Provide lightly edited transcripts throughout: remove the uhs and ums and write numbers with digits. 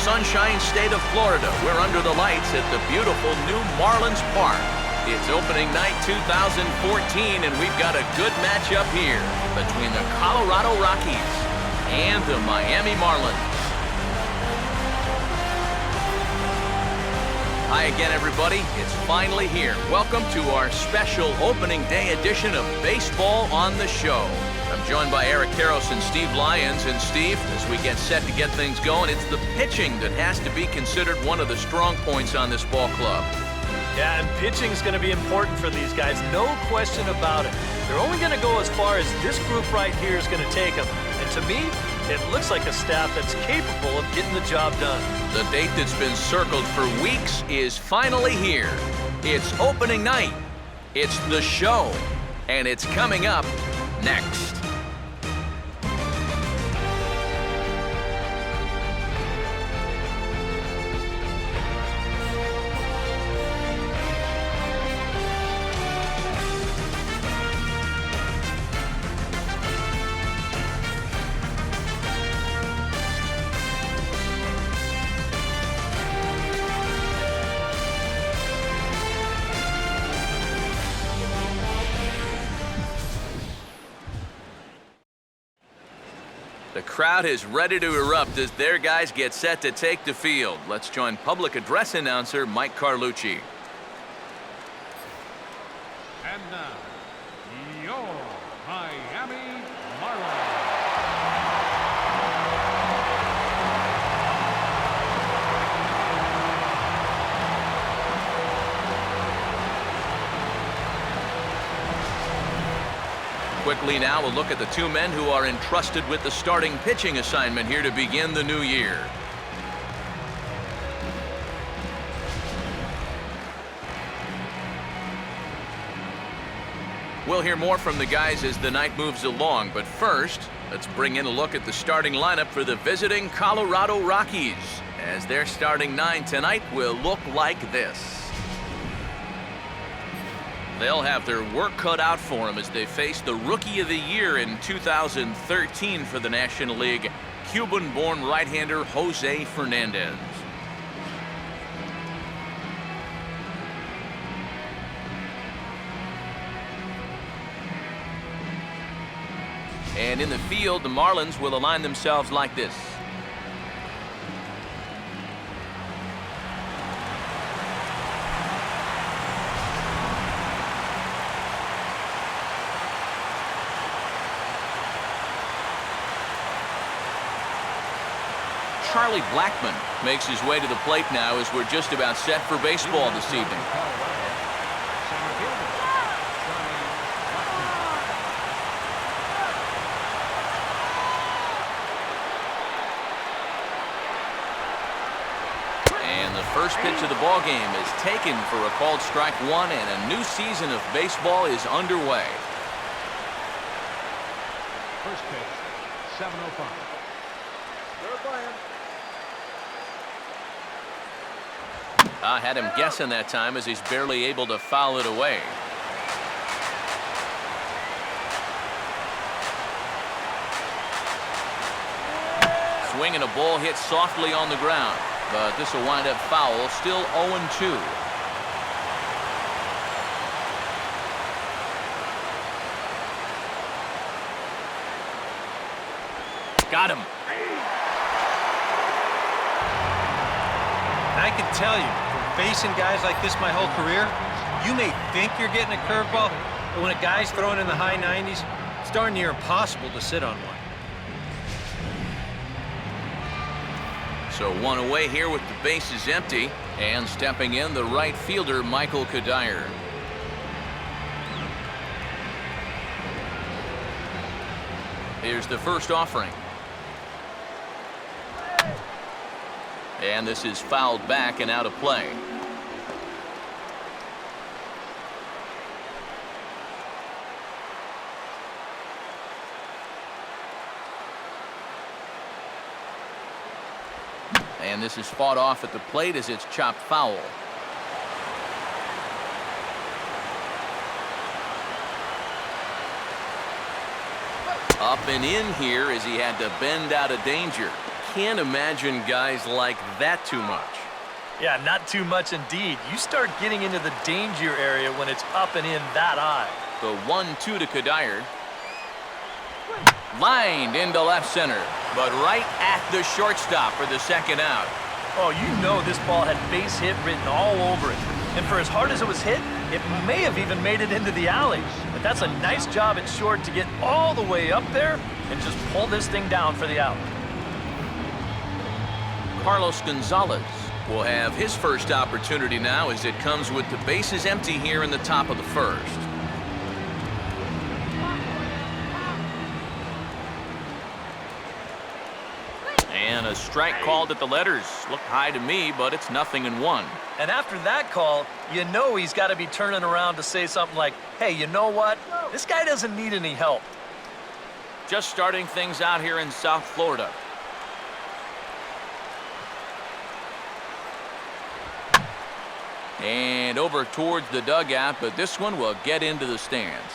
Sunshine State of Florida. We're under the lights at the beautiful new Marlins Park. It's opening night 2014, and we've got a good matchup here between the Colorado Rockies and the Miami Marlins. Hi again, everybody. It's finally here. Welcome to our special opening day edition of Baseball on the Show. I'm joined by Eric Karros and Steve Lyons. And Steve, as we get set to get things going, it's the pitching that has to be considered one of the strong points on this ball club. Yeah, and pitching is going to be important for these guys, no question about it. They're only going to go as far as this group right here is going to take them. And to me, it looks like a staff that's capable of getting the job done. The date that's been circled for weeks is finally here. It's opening night. It's the show. And it's coming up next. The crowd is ready to erupt as their guys get set to take the field. Let's join public address announcer Mike Carlucci. And now, your Miami Marlins. Quickly now, we'll look at the two men who are entrusted with the starting pitching assignment here to begin the new year. We'll hear more from the guys as the night moves along, but first, let's bring in a look at the starting lineup for the visiting Colorado Rockies, as their starting nine tonight will look like this. They'll have their work cut out for them as they face the Rookie of the Year in 2013 for the National League, Cuban-born right-hander Jose Fernandez. And in the field, the Marlins will align themselves like this. Charlie Blackmon makes his way to the plate now as we're just about set for baseball this evening. And the first pitch of the ball game is taken for a called strike one, and a new season of baseball is underway. First pitch, 7:05. They're playing. I had him guessing that time as he's barely able to foul it away. Swing and a ball hit softly on the ground, but this will wind up foul, still 0-2. Got him. I can tell you, from facing guys like this my whole career, you may think you're getting a curveball, but when a guy's throwing in the high 90s, it's darn near impossible to sit on one. So one away here with the bases empty, and stepping in the right fielder, Michael Kadire. Here's the first offering. And this is fouled back and out of play. And this is fought off at the plate as it's chopped foul. Up and in here as he had to bend out of danger. can't imagine guys like that too much. Yeah, not too much indeed. You start getting into the danger area when it's up and in that high. The 1-2 to Kadire. Lined into left center, but right at the shortstop for the second out. Oh, you know this ball had base hit written all over it. And for as hard as it was hit, it may have even made it into the alley. But that's a nice job at short to get all the way up there and just pull this thing down for the out. Carlos Gonzalez will have his first opportunity now as it comes with the bases empty here in the top of the first. And a strike called at the letters. Looked high to me, but it's 0-1. And after that call, you know he's got to be turning around to say something like, hey, you know what? This guy doesn't need any help. Just starting things out here in South Florida. And over towards the dugout, but this one will get into the stands.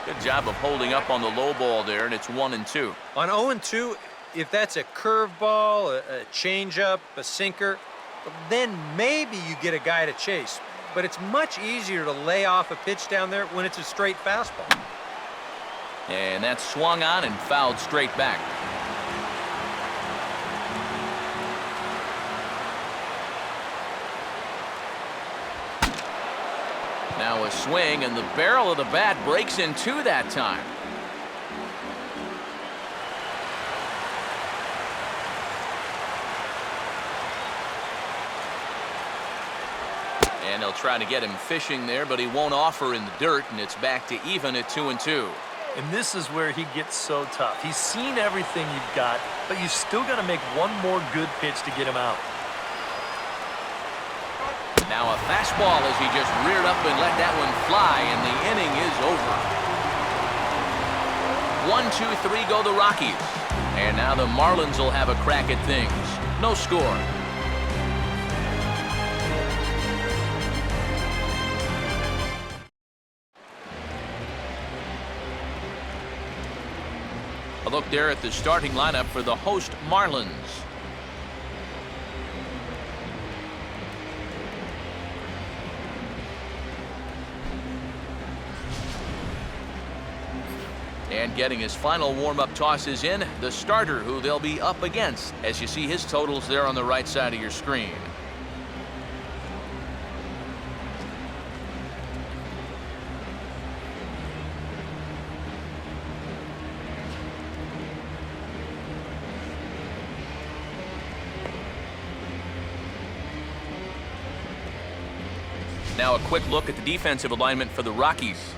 Good job of holding up on the low ball there, and it's 1-2. On 0-2, if that's a curveball, a changeup, a sinker, then maybe you get a guy to chase. But it's much easier to lay off a pitch down there when it's a straight fastball. And that's swung on and fouled straight back. Now a swing, and the barrel of the bat breaks in two that time. And they'll try to get him fishing there, but he won't offer in the dirt, and it's back to even at 2-2. And this is where he gets so tough. He's seen everything you've got, but you still got to make one more good pitch to get him out. Now a fastball as he just reared up and let that one fly, and the inning is over. 1-2-3 go the Rockies. And now the Marlins will have a crack at things. No score. A look there at the starting lineup for the host Marlins. And getting his final warm-up tosses in, the starter who they'll be up against, as you see his totals there on the right side of your screen. Now a quick look at the defensive alignment for the Rockies.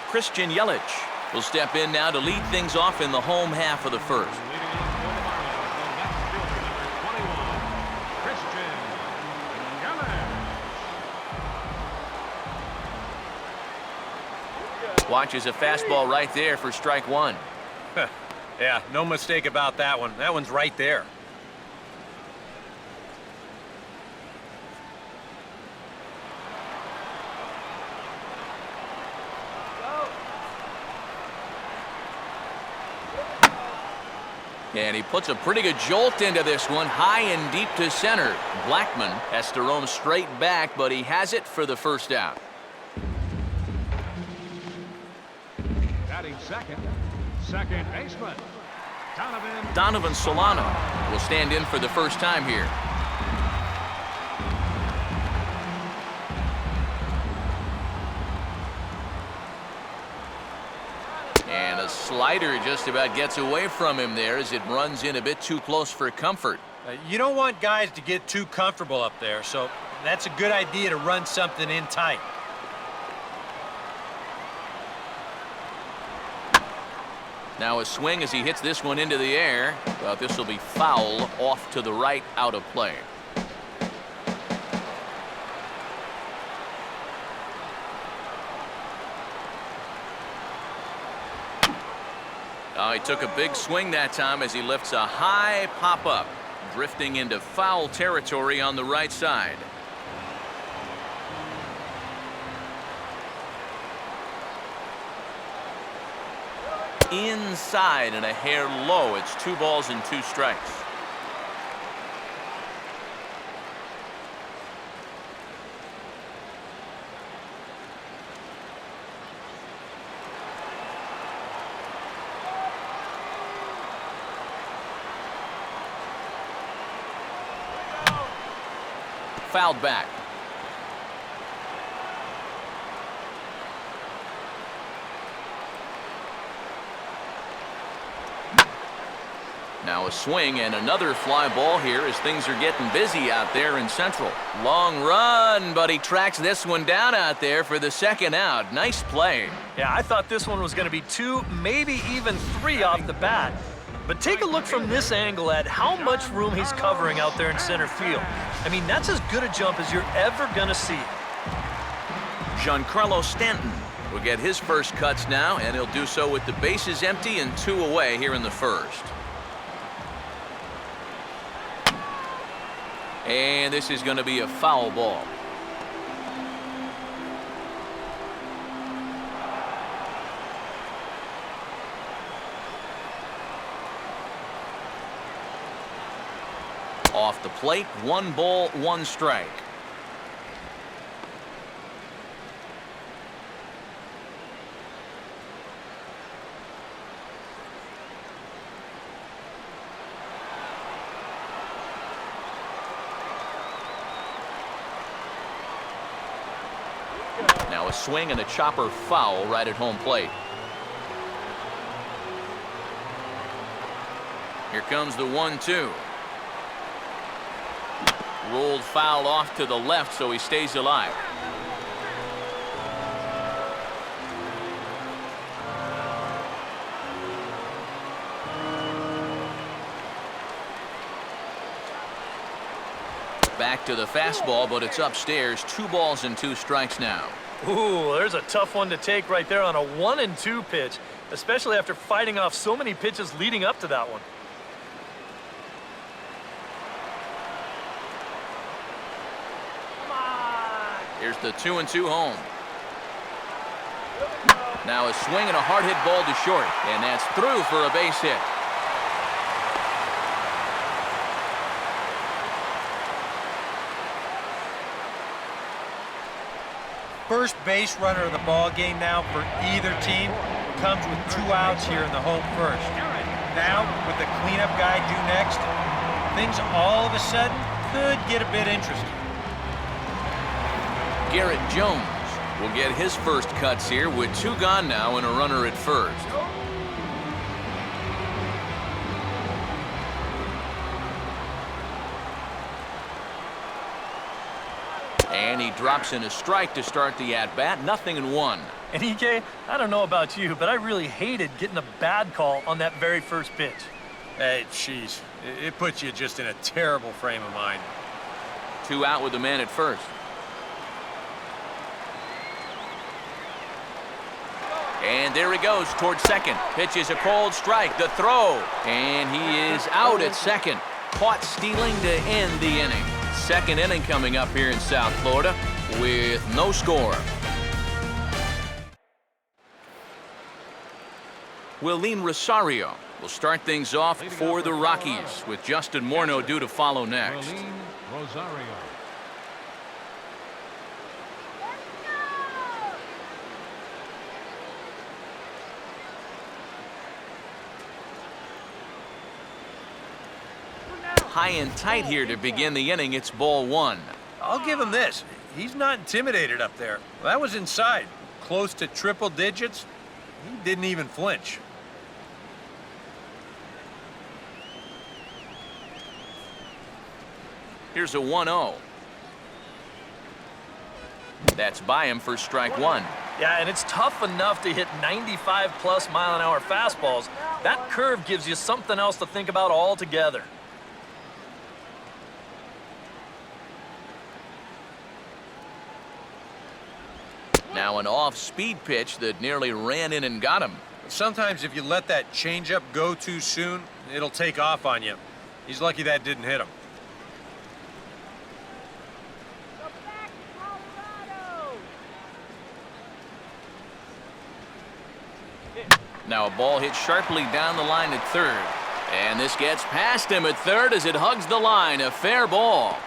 Christian Yelich will step in now to lead things off in the home half of the first. Watches a fastball right there for strike one. Yeah, no mistake about that one. That one's right there. And he puts a pretty good jolt into this one, high and deep to center. Blackman has to roam straight back, but he has it for the first out. Batting second baseman, Donovan Solano will stand in for the first time here. And a slider just about gets away from him there as it runs in a bit too close for comfort. You don't want guys to get too comfortable up there, so that's a good idea to run something in tight. Now a swing as he hits this one into the air, but this will be foul off to the right, out of play. Oh, he took a big swing that time as he lifts a high pop-up, drifting into foul territory on the right side. Inside and a hair low. It's 2 balls and 2 strikes. Fouled back. Now a swing and another fly ball here as things are getting busy out there in Central. Long run, but he tracks this one down out there for the second out. Nice play. Yeah, I thought this one was going to be 2, maybe even 3 off the bat. But take a look from this angle at how much room he's covering out there in center field. I mean, that's as good a jump as you're ever going to see. Giancarlo Stanton will get his first cuts now, and he'll do so with the bases empty and 2 away here in the first. And this is going to be a foul ball. Off the plate, 1 ball, 1 strike. Now a swing and a chopper foul right at home plate. Here comes the 1-2. Rolled foul off to the left, so he stays alive. Back to the fastball, but it's upstairs. 2 balls and 2 strikes now. Ooh, there's a tough one to take right there on a 1-2 pitch, especially after fighting off so many pitches leading up to that one. Here's the 2-2 home. Now a swing and a hard hit ball to short, and that's through for a base hit. First base runner of the ball game now for either team comes with 2 outs here in the home first. Now, with the cleanup guy due next, things all of a sudden could get a bit interesting. Garrett Jones will get his first cuts here with 2 gone now and a runner at first. And he drops in a strike to start the at-bat. 0-1. And EK, I don't know about you, but I really hated getting a bad call on that very first pitch. Hey, jeez, it puts you just in a terrible frame of mind. 2 out with the man at first. And there he goes toward second. Pitch is a cold strike. The throw. And he is out at second. Caught stealing to end the inning. Second inning coming up here in South Florida with no score. Willeen Rosario will start things off for the Rockies with Justin Morneau due to follow next. Willeen Rosario. High and tight here to begin the inning. It's ball 1. I'll give him this. He's not intimidated up there. Well, that was inside. Close to triple digits. He didn't even flinch. Here's a 1-0. That's by him for strike 1. Yeah, and it's tough enough to hit 95+ mile-an-hour fastballs. That curve gives you something else to think about altogether. Now an off-speed pitch that nearly ran in and got him. Sometimes if you let that changeup go too soon, it'll take off on you. He's lucky that didn't hit him. Now a ball hit sharply down the line at third. And this gets past him at third as it hugs the line. A fair ball.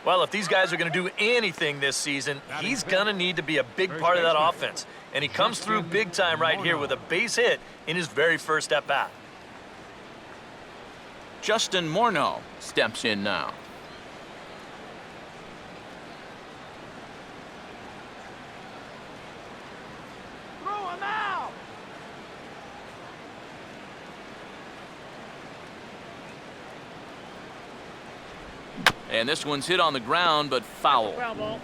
Well, if these guys are going to do anything this season, he's going to need to be a big part of that offense. And he comes through big time right here with a base hit in his very first at-bat. Justin Morneau steps in now. And this one's hit on the ground, but foul. Ball.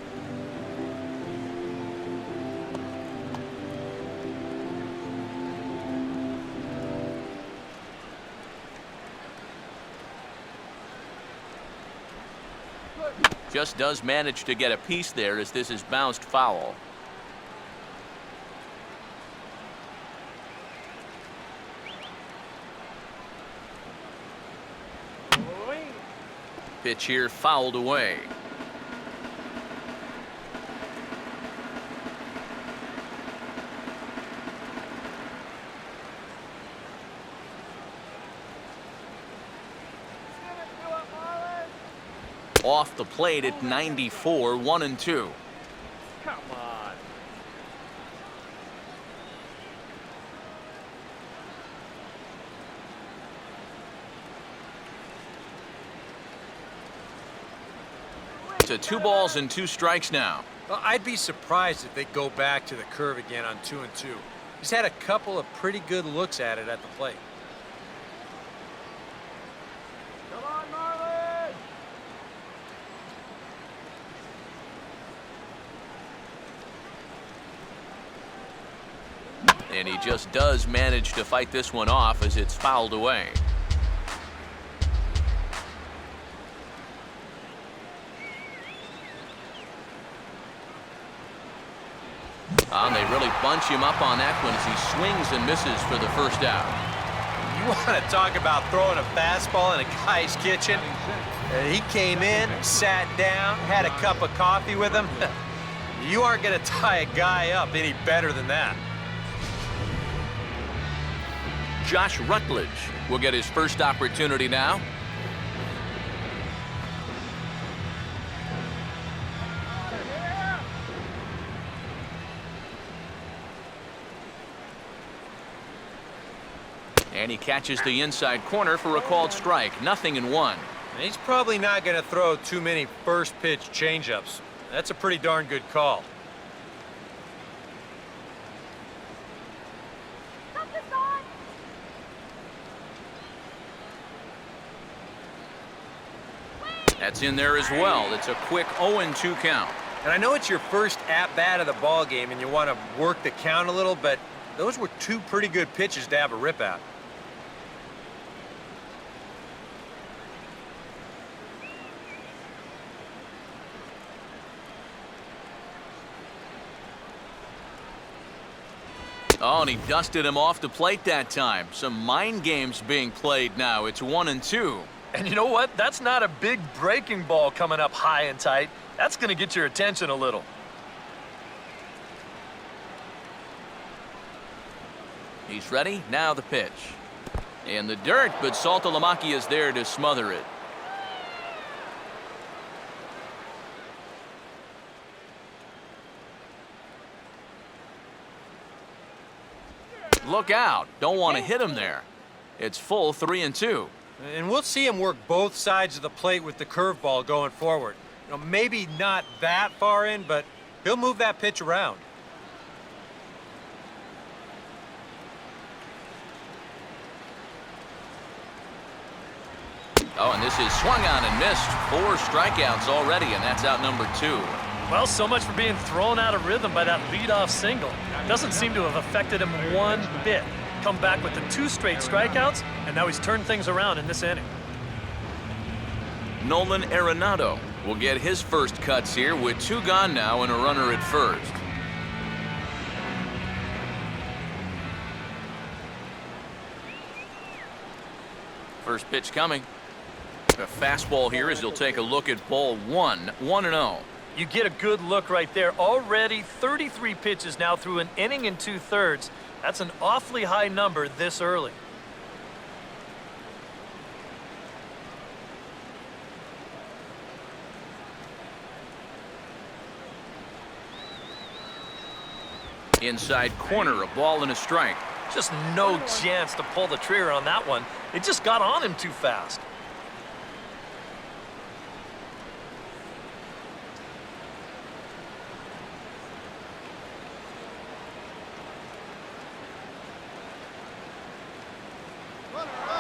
Just does manage to get a piece there as this is bounced foul. Pitch here fouled away. Off the plate at 94, 1-2. Come on. To 2 balls and 2 strikes now. Well, I'd be surprised if they go back to the curve again on 2-2. He's had a couple of pretty good looks at it at the plate. Come on, Marlins! And he just does manage to fight this one off as it's fouled away. And they really bunch him up on that one as he swings and misses for the first out. You want to talk about throwing a fastball in a guy's kitchen? He came in, sat down, had a cup of coffee with him. You aren't going to tie a guy up any better than that. Josh Rutledge will get his first opportunity now. And he catches the inside corner for a called strike. 0-1. He's probably not going to throw too many first pitch changeups. That's a pretty darn good call. That's in there as well. It's a quick 0-2 count. And I know it's your first at-bat of the ball game and you want to work the count a little, but those were 2 pretty good pitches to have a rip at. Oh, and he dusted him off the plate that time. Some mind games being played now. It's 1-2. And you know what? That's not a big breaking ball coming up high and tight. That's going to get your attention a little. He's ready. Now the pitch. In the dirt, but Saltalamacchia is there to smother it. Look out. Don't want to hit him there. It's full 3-2. And we'll see him work both sides of the plate with the curveball going forward. You know, maybe not that far in, but he'll move that pitch around. Oh, and this is swung on and missed. 4 strikeouts already, and that's out number 2. Well, so much for being thrown out of rhythm by that leadoff single. Doesn't seem to have affected him one bit. Come back with the 2 straight strikeouts, and now he's turned things around in this inning. Nolan Arenado will get his first cuts here with 2 gone now and a runner at first. First pitch coming. A fastball here as he'll take a look at ball one. 1-0. You get a good look right there. Already 33 pitches now through an inning and 2/3. That's an awfully high number this early. Inside corner, a ball and a strike. Just no chance to pull the trigger on that one. It just got on him too fast.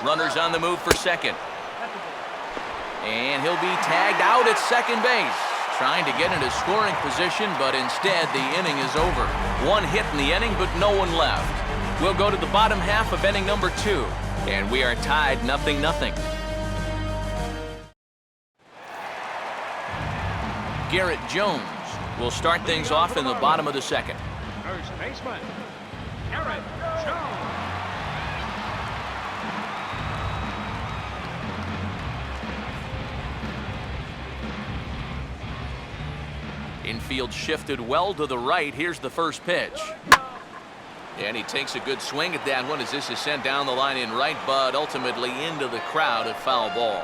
Runners on the move for second. And he'll be tagged out at second base. Trying to get into scoring position, but instead the inning is over. One hit in the inning, but no one left. We'll go to the bottom half of inning number 2, and we are tied 0-0. Garrett Jones will start things off in the bottom of the second. First baseman, Garrett Jones. Infield shifted well to the right. Here's the first pitch. And he takes a good swing at that one as this is sent down the line in right, but ultimately into the crowd at foul ball.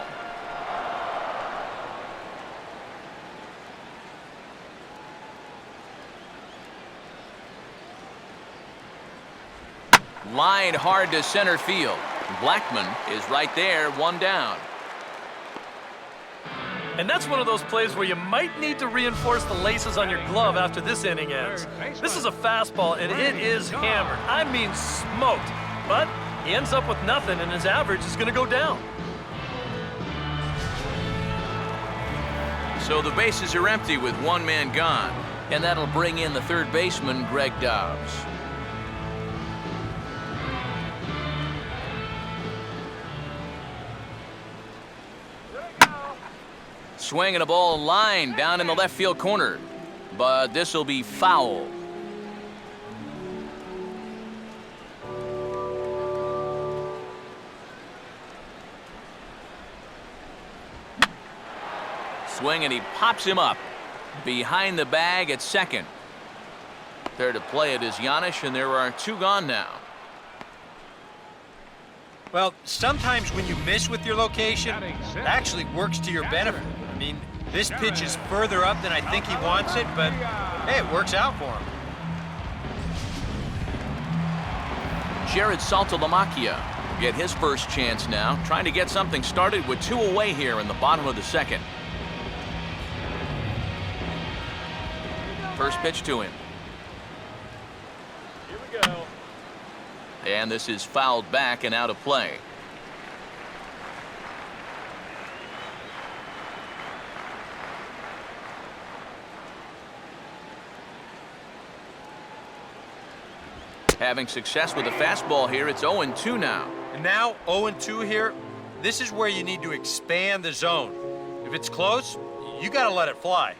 Line hard to center field. Blackman is right there, one down. And that's one of those plays where you might need to reinforce the laces on your glove after this inning ends. This is a fastball, and it is hammered. I mean smoked. But he ends up with nothing, and his average is going to go down. So the bases are empty with one man gone. And that'll bring in the third baseman, Greg Dobbs. Swinging a ball line down in the left field corner, but this will be foul. Swing, and he pops him up behind the bag at second. There to play it is Giannis, and there are two gone now. Well, sometimes when you miss with your location, it actually works to your benefit. I mean, this pitch is further up than I think he wants it, but hey, it works out for him. Jared Saltalamacchia get his first chance now, trying to get something started with two away here in the bottom of the second. First pitch to him. Here we go. And this is fouled back and out of play. Having success with the fastball here, it's 0-2 now. And now 0-2 here, this is where you need to expand the zone. If it's close, you got to let it fly.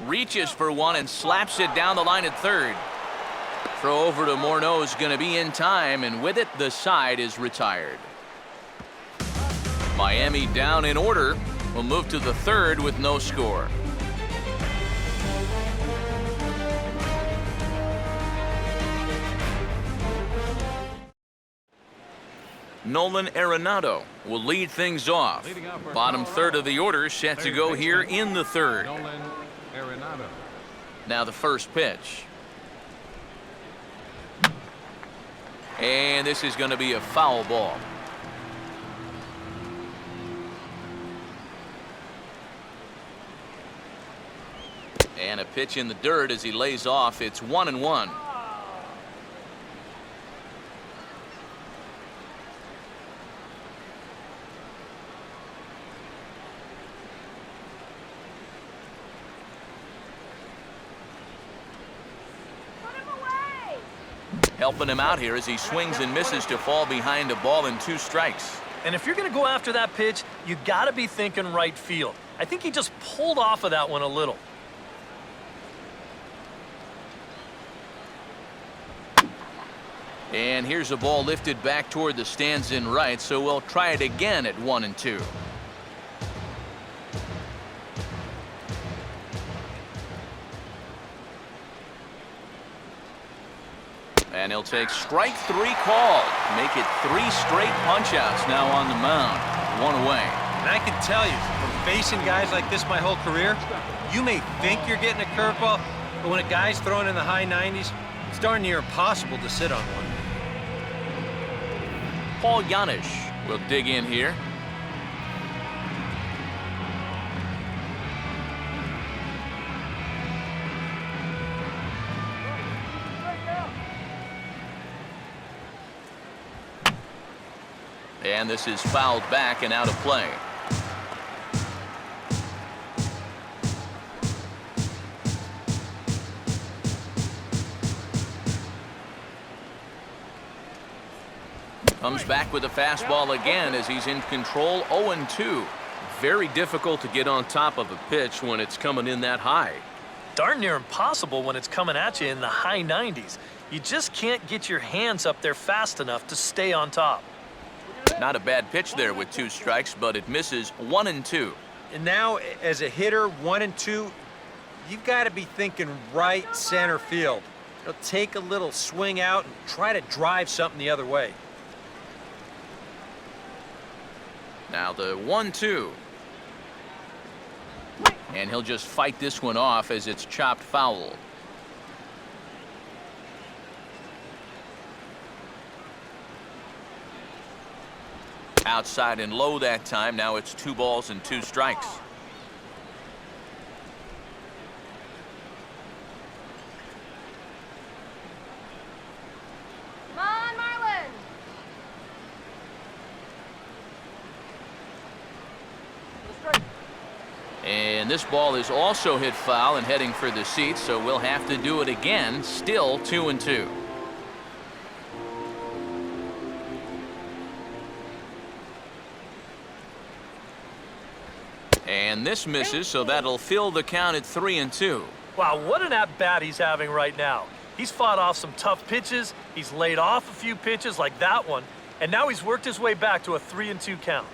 Reaches for one and slaps it down the line at third. Throw over to Morneau is going to be in time, and with it, the side is retired. Miami down in order. Will move to the third with no score. Nolan Arenado will lead things off. Bottom third of the order set to go here in the third. Nolan Arenado. Now the first pitch. And this is going to be a foul ball. And a pitch in the dirt as he lays off. It's 1-1. Helping him out here as he swings and misses to fall behind a ball and 2 strikes. And if you're going to go after that pitch, you got to be thinking right field. I think he just pulled off of that one a little. And here's a ball lifted back toward the stands in right, so we'll try it again at 1-2. And he'll take strike 3 call. Make it 3 straight punch-outs now on the mound. 1 away. And I can tell you, from facing guys like this my whole career, you may think you're getting a curveball, but when a guy's throwing in the high 90s, it's darn near impossible to sit on one. Paul Yanish will dig in here. And this is fouled back and out of play. Comes back with a fastball again as he's in control. 0-2. Very difficult to get on top of a pitch when it's coming in that high. Darn near impossible when it's coming at you in the high 90s. You just can't get your hands up there fast enough to stay on top. Not a bad pitch there with 2 strikes, but it misses. 1-2. And now, as a hitter, 1-2, you've got to be thinking right center field. You'll take a little swing out and try to drive something the other way. Now the 1-2. And he'll just fight this one off as it's chopped foul. Outside and low that time. Now it's 2 balls and 2 strikes. Come on, Marlins! And this ball is also hit foul and heading for the seats, so we'll have to do it again. Still 2-2. And this misses, so that'll fill the count at 3-2. Wow, what an at-bat he's having right now. He's fought off some tough pitches, he's laid off a few pitches like that one, and now he's worked his way back to a 3-2 count.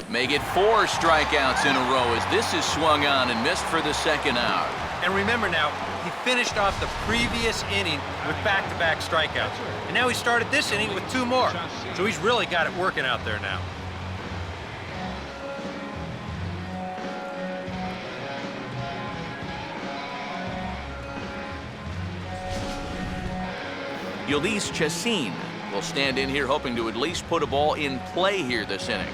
Make it 4 strikeouts in a row as this is swung on and missed for the 2nd out. And remember now, he finished off the previous inning with back-to-back strikeouts. And now he started this inning with 2 more. So he's really got it working out there now. Yulise Chassin will stand in here hoping to at least put a ball in play here this inning.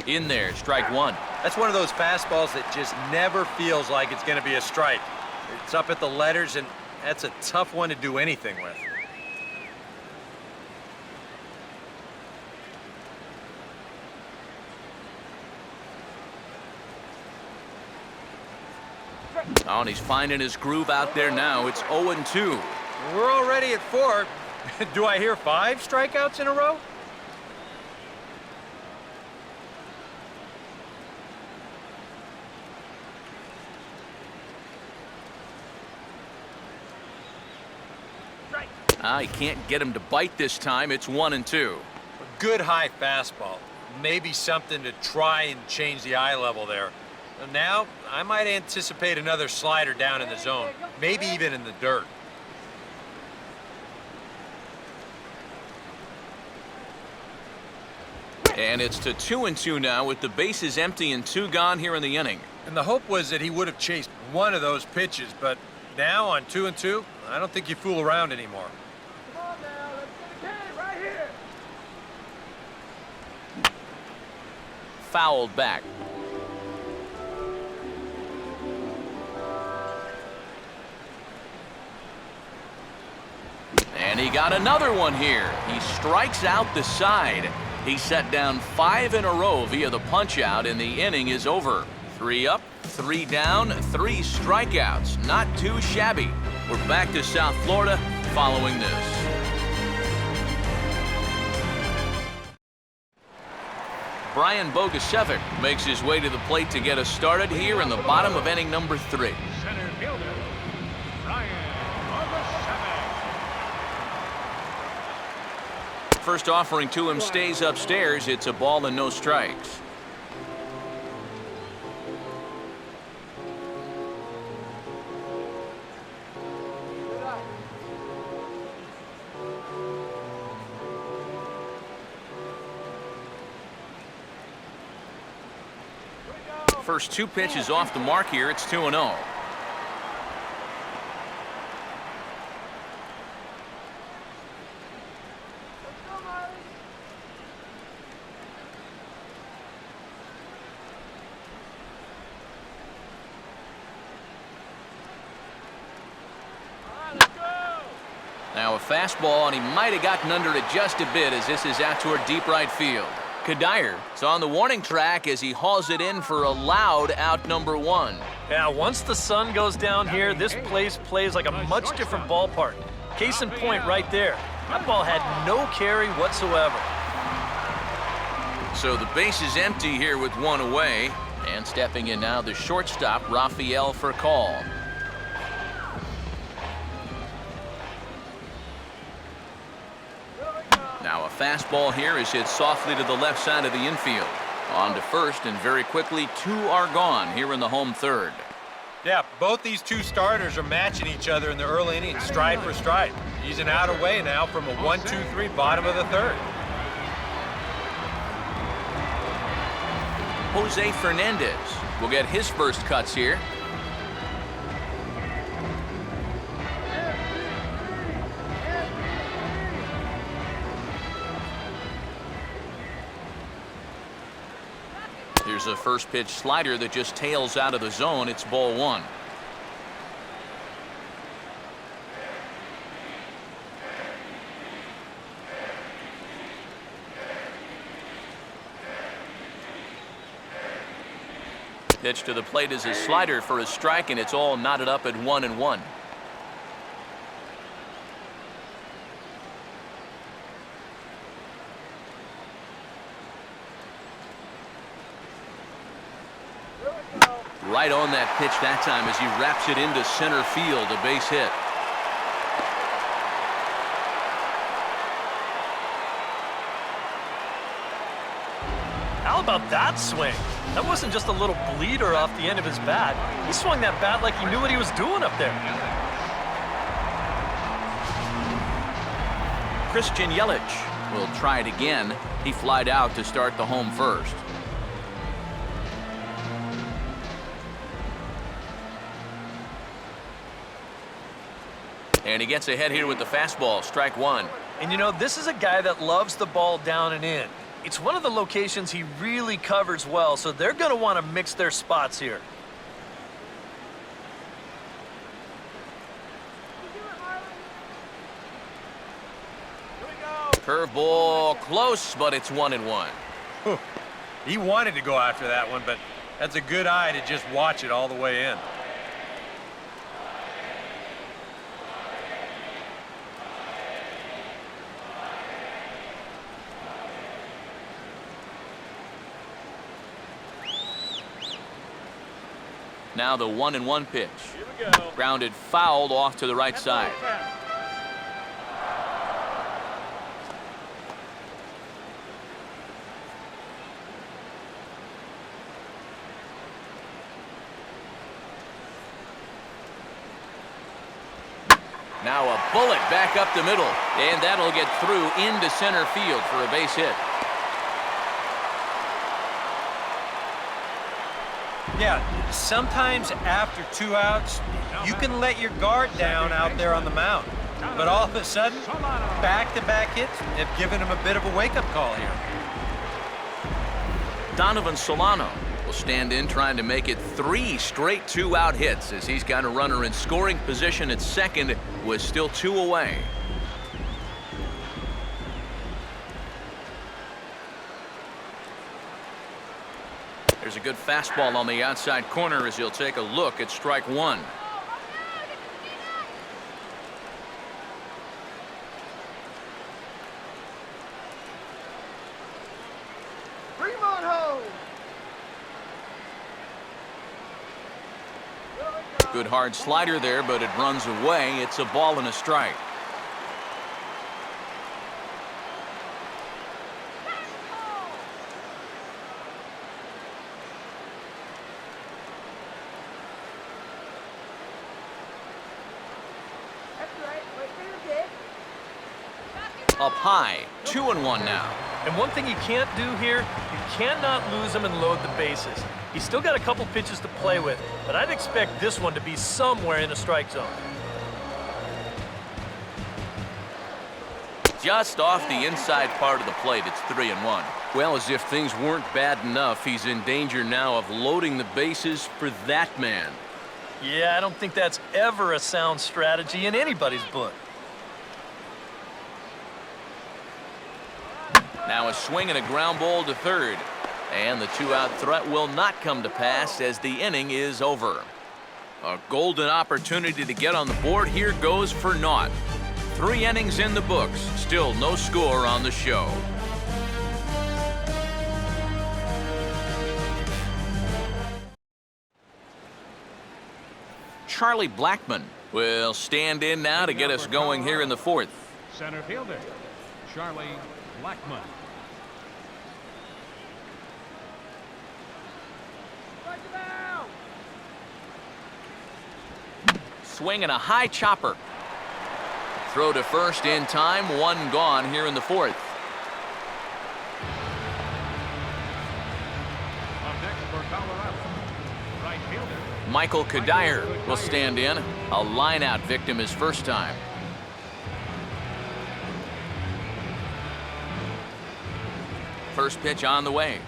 In there, strike 1. That's one of those fastballs that just never feels like it's going to be a strike. It's up at the letters, and that's a tough one to do anything with. Oh, and he's finding his groove out there now. It's 0-2. We're already at 4. Do I hear 5 strikeouts in a row? He can't get him to bite this time. It's 1-2. A good high fastball. Maybe something to try and change the eye level there. Now, I might anticipate another slider down in the zone, maybe even in the dirt. And it's to 2-2 now with the bases empty and 2 gone here in the inning. And the hope was that he would have chased one of those pitches, but now on 2-2, I don't think you fool around anymore. Come on now, let's get a game right here. Fouled back. And he got another one here. He strikes out the side. He set down 5 in a row via the punch-out, and the inning is over. 3 up, 3 down, 3 strikeouts. Not too shabby. We're back to South Florida following this. Brian Bogusevic makes his way to the plate to get us started here in the bottom of inning number 3. Center fielder, Brian Bogusevic. First offering to him stays upstairs. It's a ball and no strikes. First 2 pitches off the mark here. It's 2-0. Now a fastball, and he might have gotten under it just a bit as this is out toward deep right field. Kadire is on the warning track as he hauls it in for a loud out number 1. Yeah, once the sun goes down here, this place plays like a much different ballpark. Case in point right there. That ball had no carry whatsoever. So the base is empty here with 1 away. And stepping in now, the shortstop, Rafael for COL. Now a fastball here is hit softly to the left side of the infield. On to first, and very quickly 2 are gone here in the home third. Yeah, both these 2 starters are matching each other in the early innings, stride for stride. He's an out away now from a 1-2-3 bottom of the third. Jose Fernandez will get his first cuts here. Here's a first pitch slider that just tails out of the zone. It's ball 1. Pitch to the plate is a slider for a strike, and it's all knotted up at 1-1. Right on that pitch that time as he wraps it into center field, a base hit. How about that swing? That wasn't just a little bleeder off the end of his bat. He swung that bat like he knew what he was doing up there. Christian Yelich will try it again. He flied out to start the home first. And he gets ahead here with the fastball, strike 1. And you know, this is a guy that loves the ball down and in. It's one of the locations he really covers well, so they're going to want to mix their spots here. Curveball close, but it's 1-1. He wanted to go after that one, but that's a good eye to just watch it all the way in. Now the 1-1 pitch. Grounded fouled off to the right side. Now a bullet back up the middle, and that'll get through into center field for a base hit. Yeah, sometimes after 2 outs, you can let your guard down out there on the mound. But all of a sudden, back-to-back hits have given him a bit of a wake-up call here. Donovan Solano will stand in trying to make it 3 straight 2-out hits as he's got a runner in scoring position at second with still 2 away. There's a good fastball on the outside corner as he'll take a look at strike one. Bring him on home. Good hard slider there, but it runs away. It's a ball and a strike. Up high, 2-1 now. And one thing you can't do here, you cannot lose him and load the bases. He's still got a couple pitches to play with, but I'd expect this one to be somewhere in the strike zone. Just off the inside part of the plate, it's 3-1. Well, as if things weren't bad enough, he's in danger now of loading the bases for that man. Yeah, I don't think that's ever a sound strategy in anybody's book. Now a swing and a ground ball to third. And the two-out threat will not come to pass as the inning is over. A golden opportunity to get on the board here goes for naught. 3 innings in the books, still no score on the show. Charlie Blackmon will stand in now to get us going here in the fourth. Center fielder, Charlie Blackmon. Swing and a high chopper. Throw to first in time, 1 gone here in the fourth. Up next for Colorado, right fielder, Michael Kadire will stand in. A line-out victim his first time. First pitch on the way.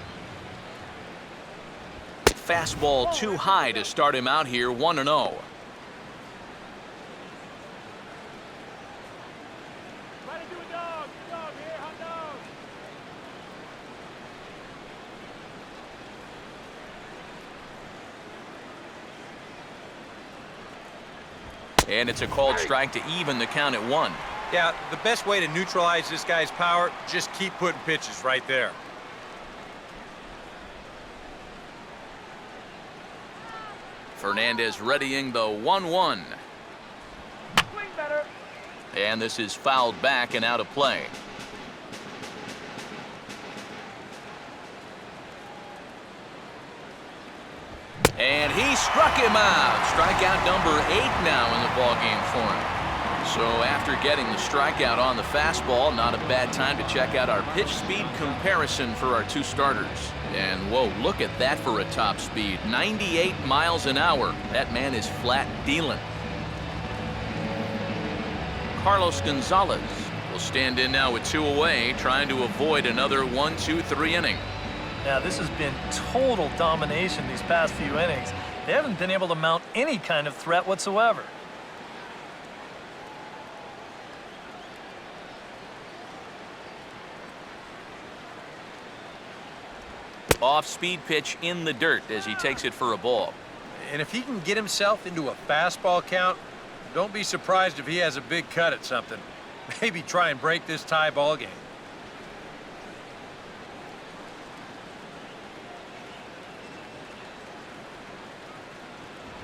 Fastball too high to start him out here, 1-0. And it's a called strike to even the count at 1. Yeah, the best way to neutralize this guy's power, just keep putting pitches right there. Fernandez readying the 1-1. Swing better. And this is fouled back and out of play. And he struck him out. Strikeout number 8 now in the ballgame for him. So after getting the strikeout on the fastball, not a bad time to check out our pitch speed comparison for our 2 starters. And whoa, look at that for a top speed. 98 miles an hour. That man is flat dealing. Carlos Gonzalez will stand in now with 2 away, trying to avoid another 1-2-3 inning. Now, this has been total domination these past few innings. They haven't been able to mount any kind of threat whatsoever. Off-speed pitch in the dirt as he takes it for a ball. And if he can get himself into a fastball count, don't be surprised if he has a big cut at something. Maybe try and break this tie ball game.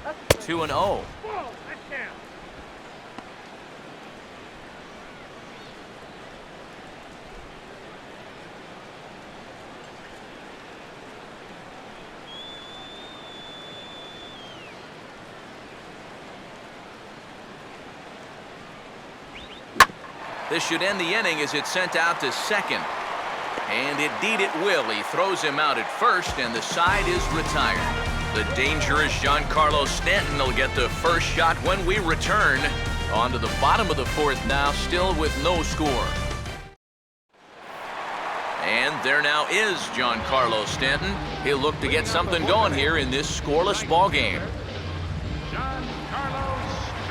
That's 2-0. Whoa, that's down. This should end the inning as it's sent out to second. And indeed it will. He throws him out at first, and the side is retired. The dangerous Giancarlo Stanton will get the first shot when we return. On to the bottom of the fourth now, still with no score. And there now is Giancarlo Stanton. He'll look to get something going here in this scoreless ball game. Giancarlo Stanton.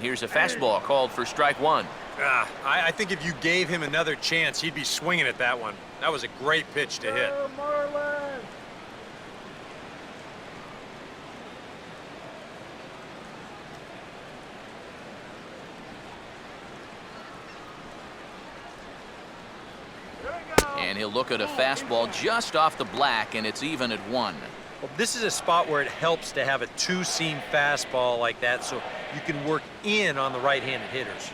And here's a fastball called for strike one. I think if you gave him another chance, he'd be swinging at that one. That was a great pitch to hit. Go Marlins! Here we go. And he'll look at a fastball just off the black, and it's even at 1. Well, this is a spot where it helps to have a two-seam fastball like that so you can work in on the right-handed hitters.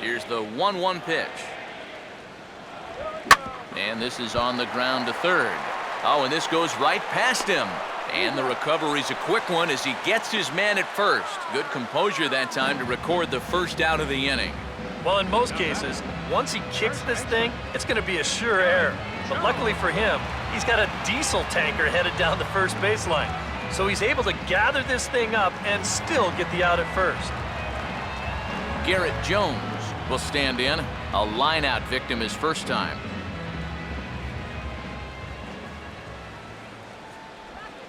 Here's the 1-1 pitch. And this is on the ground to third. Oh, and this goes right past him. And the recovery's a quick one as he gets his man at first. Good composure that time to record the first out of the inning. Well, in most cases, once he kicks this thing, it's going to be a sure error. But luckily for him, he's got a diesel tanker headed down the first baseline. So he's able to gather this thing up and still get the out at first. Garrett Jones will stand in. A line-out victim his first time.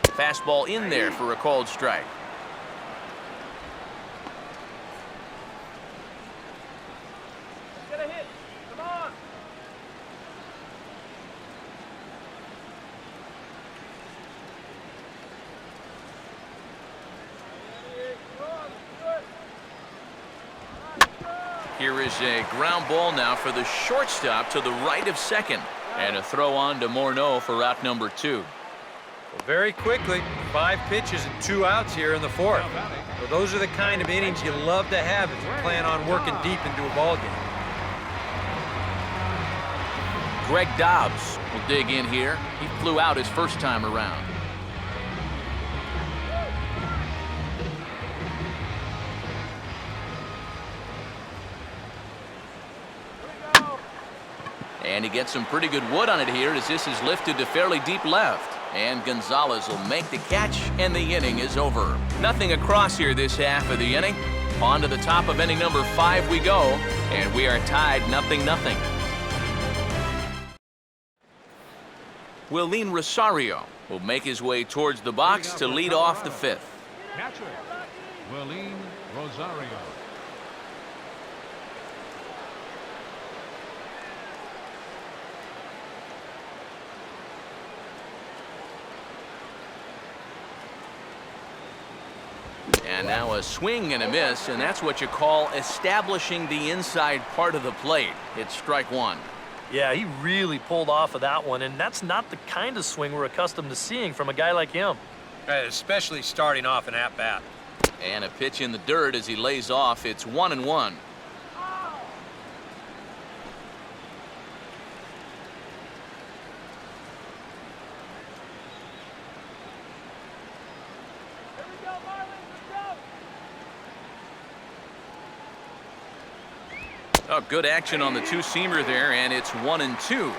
Fastball in there for a called strike. Get a hit. Come on. Here is a ground ball now for the shortstop to the right of second. And a throw on to Morneau for out number 2. Well, very quickly, 5 pitches and 2 outs here in the 4th. Well, those are the kind of innings you love to have if you plan on working deep into a ball game. Greg Dobbs will dig in here. He flew out his first time around. And he gets some pretty good wood on it here as this is lifted to fairly deep left. And Gonzalez will make the catch, and the inning is over. Nothing across here this half of the inning. On to the top of inning number 5 we go, and we are tied 0-0. Willeen Rosario will make his way towards the box to lead off the 5th. Catcher, Willeen Rosario. And now a swing and a miss, and that's what you call establishing the inside part of the plate. It's strike 1. Yeah, he really pulled off of that one, and that's not the kind of swing we're accustomed to seeing from a guy like him. Especially starting off an at-bat. And a pitch in the dirt as he lays off. It's 1-1. Oh, good action on the two-seamer there, and it's 1-2.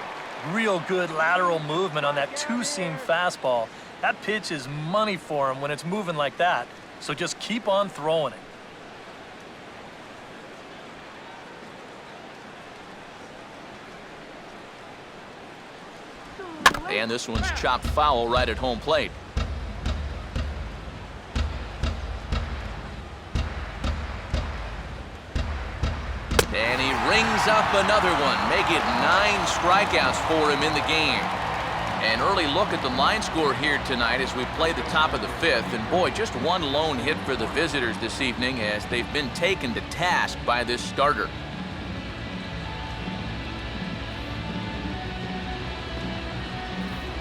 Real good lateral movement on that two-seam fastball. That pitch is money for him when it's moving like that. So just keep on throwing it. And this one's chopped foul right at home plate. And he rings up another one, make it 9 strikeouts for him in the game. An early look at the line score here tonight as we play the top of the 5th. And boy, just one lone hit for the visitors this evening as they've been taken to task by this starter.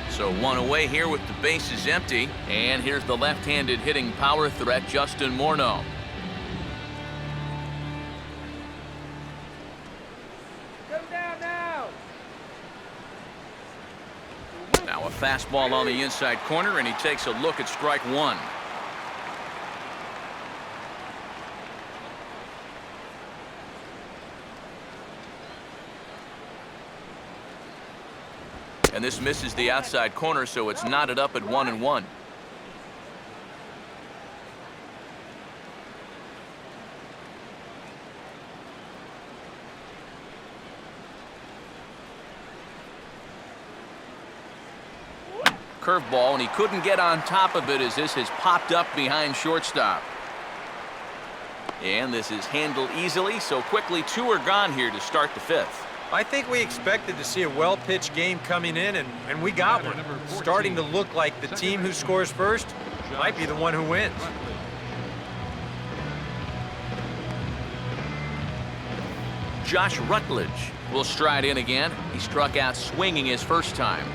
So 1 away here with the bases empty. And here's the left-handed hitting power threat, Justin Morneau. Now a fastball on the inside corner, and he takes a look at strike 1. And this misses the outside corner, so it's knotted up at 1-1. Curveball, and he couldn't get on top of it as this has popped up behind shortstop. And this is handled easily, so quickly 2 are gone here to start the 5th. I think we expected to see a well-pitched game coming in, and we got one. Starting to look like the team who scores first might be the one who wins. Josh Rutledge will stride in again. He struck out swinging his first time.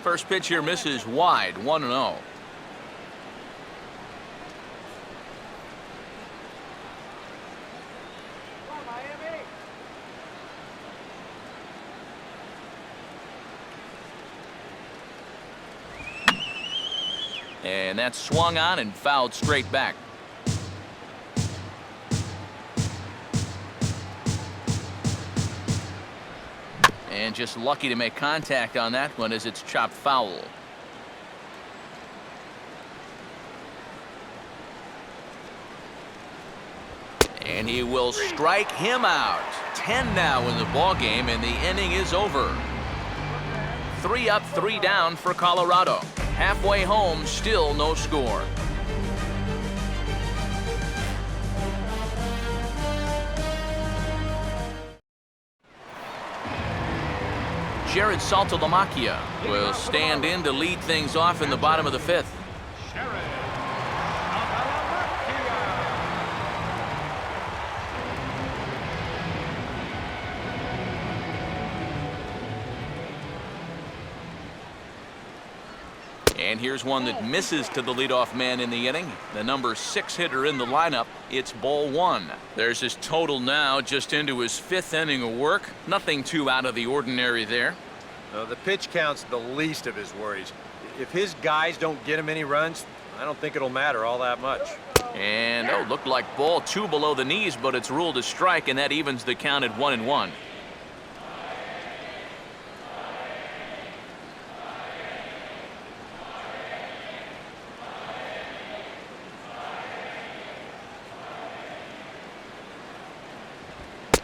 First pitch here misses wide, 1-0. And that's swung on and fouled straight back. And just lucky to make contact on that one as it's chopped foul. And he will strike him out. 10 now in the ball game, and the inning is over. 3 up, 3 down for Colorado. Halfway home, still no score. Jared Saltalamacchia will stand in to lead things off in the bottom of the 5th. And here's one that misses to the leadoff man in the inning. The number 6 hitter in the lineup. It's ball 1. There's his total now, just into his 5th inning of work. Nothing too out of the ordinary there. The pitch count's the least of his worries. If his guys don't get him any runs, I don't think it'll matter all that much. And, looked like ball 2 below the knees, but it's ruled a strike, and that evens the count at 1-1.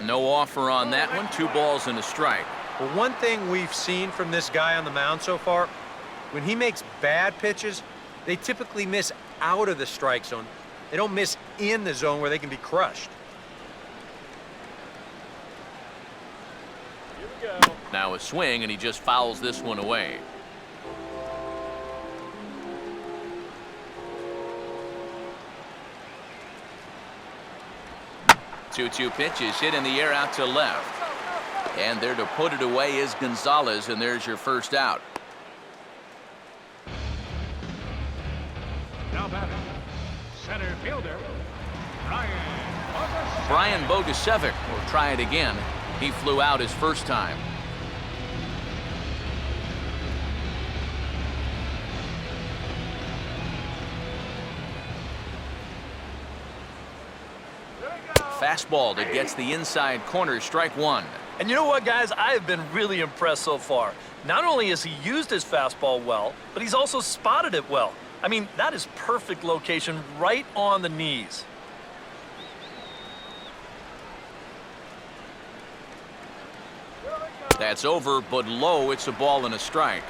No offer on that one. 2 balls and a strike. Well, one thing we've seen from this guy on the mound so far, when he makes bad pitches, they typically miss out of the strike zone. They don't miss in the zone where they can be crushed. Here we go. Now a swing, and he just fouls this one away. Two-two pitch is hit in the air out to left. And there to put it away is Gonzalez, and there's your first out. Now batting, center fielder, Brian Bogusevic will try it again. He flew out his first time. Fastball that gets the inside corner, strike 1. And you know what, guys? I have been really impressed so far. Not only has he used his fastball well, but he's also spotted it well. I mean, that is perfect location right on the knees. That's over, but low. It's a ball and a strike.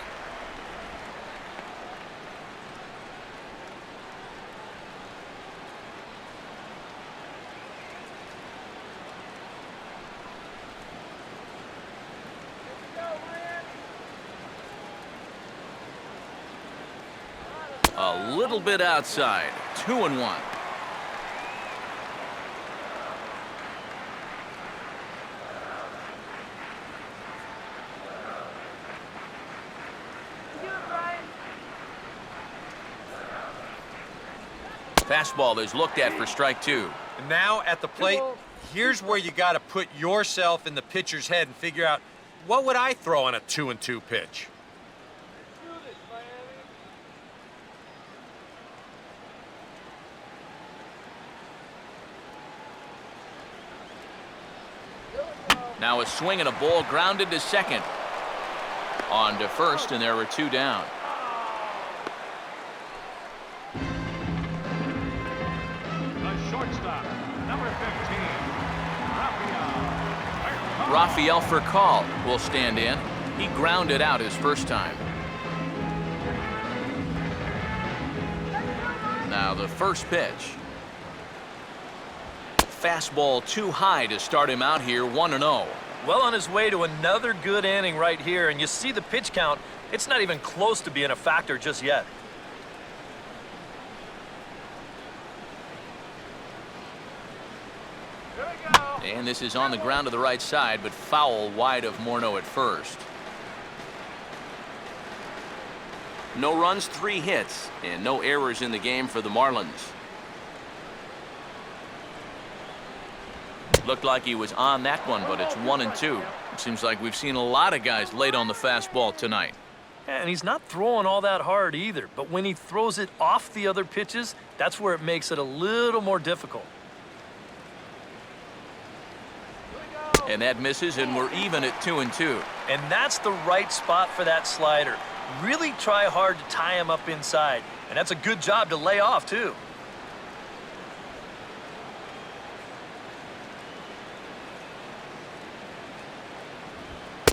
A little bit outside. 2-1. Fastball is looked at for strike 2. And now at the plate, here's where you got to put yourself in the pitcher's head and figure out, what would I throw on a 2-2 pitch? Now a swing and a ball grounded to second. On to first, and there were 2 down. the shortstop, number 15, Rafael. Rafael COL will stand in. He grounded out his first time. Now the first pitch. Fastball too high to start him out here, 1-0. Well on his way to another good inning right here, and you see the pitch count. It's not even close to being a factor just yet. Here we go. And this is on the ground to the right side, but foul wide of Morneau at first. No runs, 3 hits, and no errors in the game for the Marlins. Looked like he was on that one, but it's 1-2. It seems like we've seen a lot of guys late on the fastball tonight. And he's not throwing all that hard either, but when he throws it off the other pitches, that's where it makes it a little more difficult. And that misses, and we're even at 2-2. And that's the right spot for that slider. Really try hard to tie him up inside, and that's a good job to lay off too.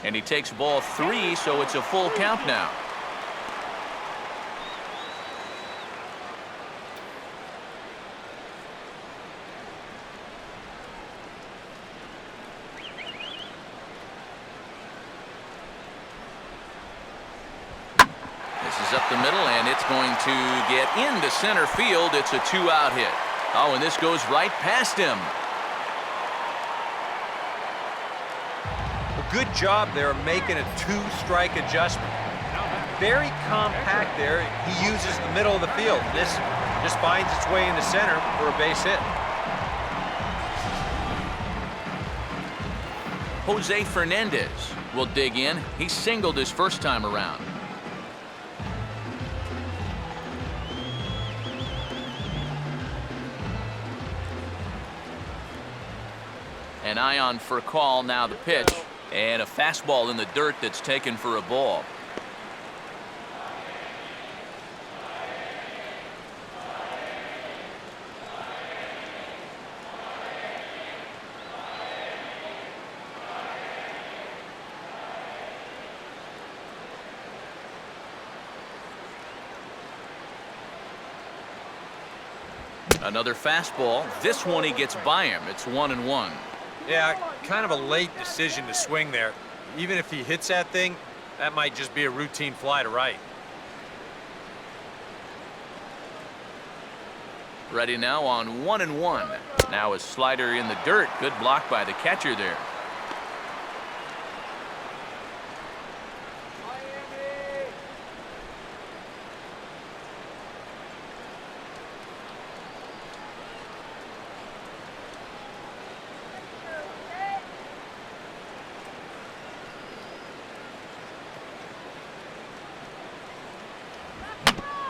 And he takes ball 3, so it's a full count now. This is up the middle, and it's going to get into center field. It's a 2-out hit. Oh, and this goes right past him. Good job there of making a 2-strike adjustment. Very compact there. He uses the middle of the field. This just finds its way into center for a base hit. Jose Fernandez will dig in. He singled his first time around. An eye on for COL, now the pitch. And a fastball in the dirt that's taken for a ball. Another fastball. This one he gets by him. It's 1-1. Yeah, kind of a late decision to swing there. Even if he hits that thing, that might just be a routine fly to right. Ready now on 1-1. Now a slider in the dirt. Good block by the catcher there.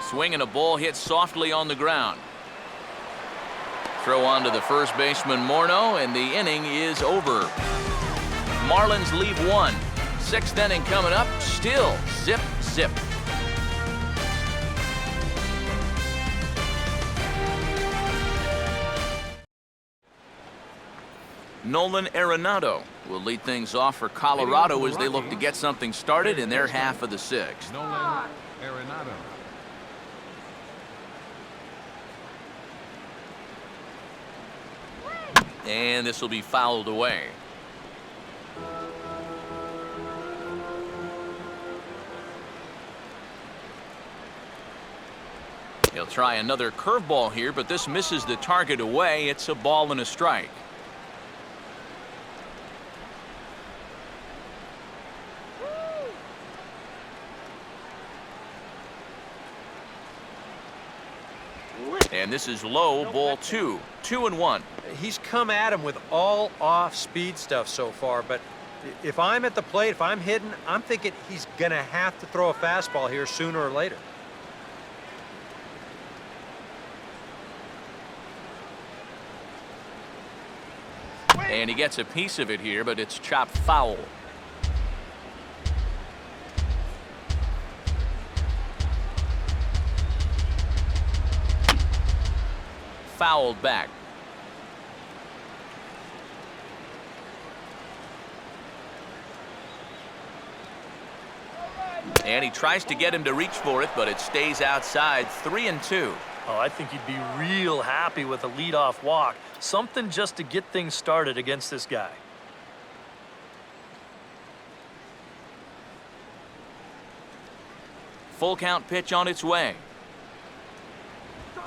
Swinging a ball hit softly on the ground. Throw on to the first baseman Morneau, and the inning is over. Marlins leave 1. 6th inning coming up. Still zip, zip. Nolan Arenado will lead things off for Colorado as they look to get something started in their half of the 6th. Nolan Arenado. And this will be fouled away. He'll try another curveball here, but this misses the target away. It's a ball and a strike. And this is low, ball 2. 2-1. He's come at him with all off-speed stuff so far, but if I'm at the plate, if I'm hitting, I'm thinking he's going to have to throw a fastball here sooner or later. And he gets a piece of it here, but it's chopped foul. Fouled back. And he tries to get him to reach for it, but it stays outside. 3-2. Oh, I think he'd be real happy with a leadoff walk. Something just to get things started against this guy. Full count pitch on its way.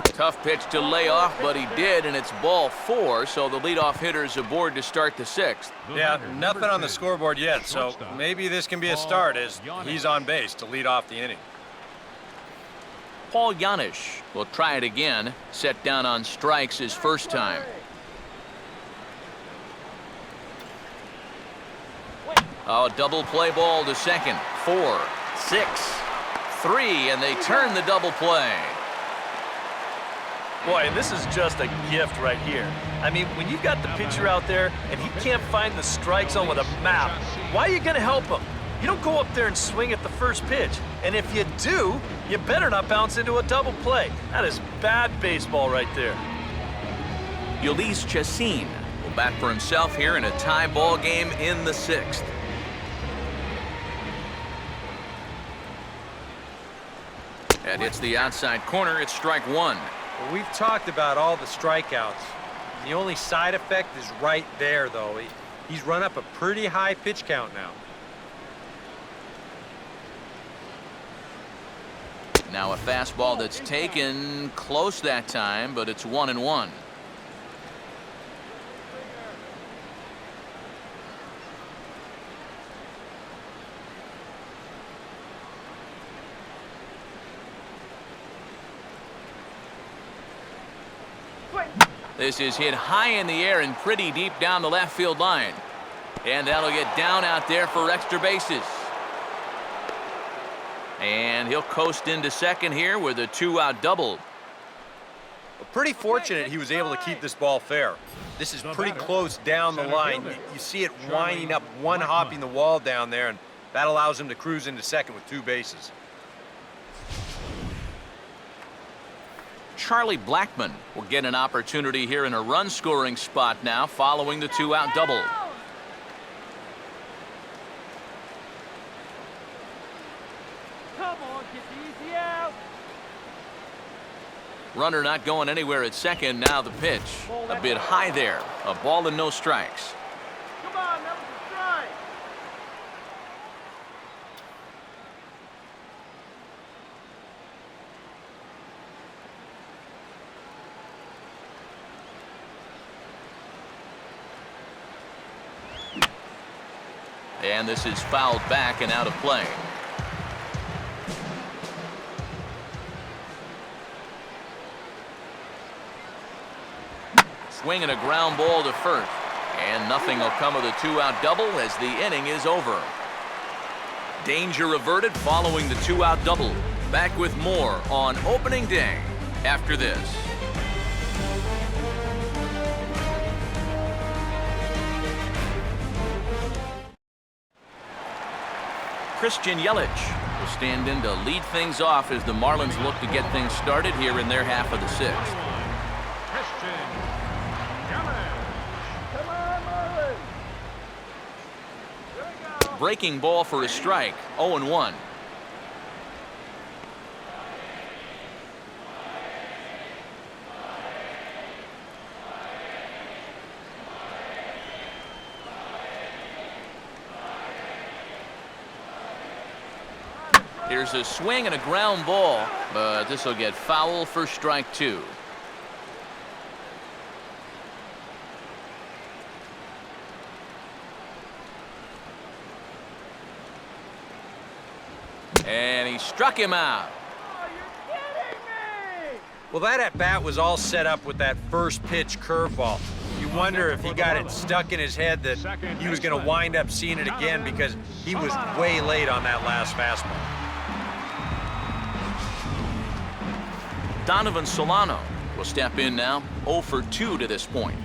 Tough pitch to lay off, but he did, and it's ball 4, so the leadoff hitter's aboard to start the 6th. Yeah, nothing on the scoreboard yet, so maybe this can be a start as he's on base to lead off the inning. Paul Janisch will try it again. Set down on strikes his first time. Oh, double play ball to second. 4, 6, 3, and they turn the double play. Boy, this is just a gift right here. I mean, when you've got the pitcher out there and he can't find the strike zone with a map, why are you going to help him? You don't go up there and swing at the first pitch. And if you do, you better not bounce into a double play. That is bad baseball right there. Ulysses Chassin will bat for himself here in a tie ball game in the 6th. And it's the outside corner. It's strike 1. Well, we've talked about all the strikeouts. The only side effect is right there, though. He's run up a pretty high pitch count now. Now a fastball that's taken close that time, but it's 1-1. This is hit high in the air and pretty deep down the left field line. And that'll get down out there for extra bases. And he'll coast into second here with a 2-out double. Pretty fortunate he was able to keep this ball fair. This is pretty close down the line. You see it winding up, one-hopping the wall down there, and that allows him to cruise into second with 2 bases. Charlie Blackmon will get an opportunity here in a run-scoring spot now following the 2-out double. Come on, get easy out. Runner not going anywhere at second. Now the pitch. A bit high there. A ball and no strikes. Come on, that was a strike. And this is fouled back and out of play. Swing and a ground ball to first. And nothing will come of the 2-out double as the inning is over. Danger averted following the 2-out double. Back with more on opening day after this. Christian Yelich will stand in to lead things off as the Marlins look to get things started here in their half of the 6th. Come on, Marlins. Here we go. Breaking ball for a strike. 0-1. Here's a swing and a ground ball, but this will get foul for strike 2. And he struck him out. Oh, you're kidding me. Well, that at-bat was all set up with that first pitch curveball. You wonder if he got it stuck in his head that he was going to wind up seeing it again because he was way late on that last fastball. Donovan Solano will step in now. 0 for 2 to this point.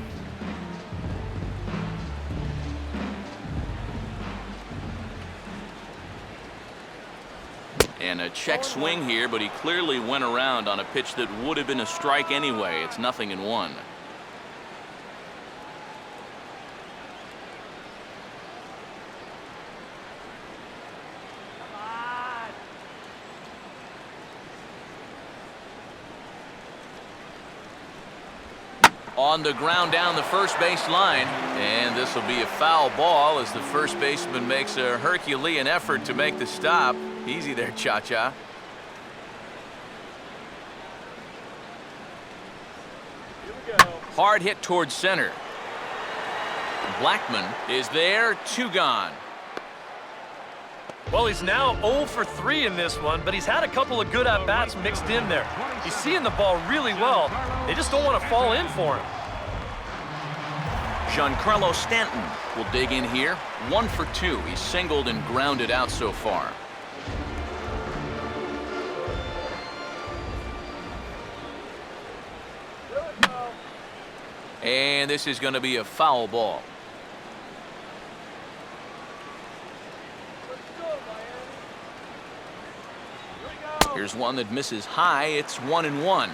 And a check swing here, but he clearly went around on a pitch that would have been a strike anyway. It's 0-1. On the ground down the first base line, and this will be a foul ball as the first baseman makes a Herculean effort to make the stop. Easy there, Cha-Cha. Here we go. Hard hit towards center. Blackman is there, 2 gone. Well, he's now 0 for 3 in this one, but he's had a couple of good at-bats mixed in there. He's seeing the ball really well. They just don't want to fall in for him. Giancarlo Stanton will dig in here, 1 for 2. He's singled and grounded out so far. Here we go. And this is going to be a foul ball. Let's go, Miami. Here we go. Here's one that misses high. It's 1-1. Miami.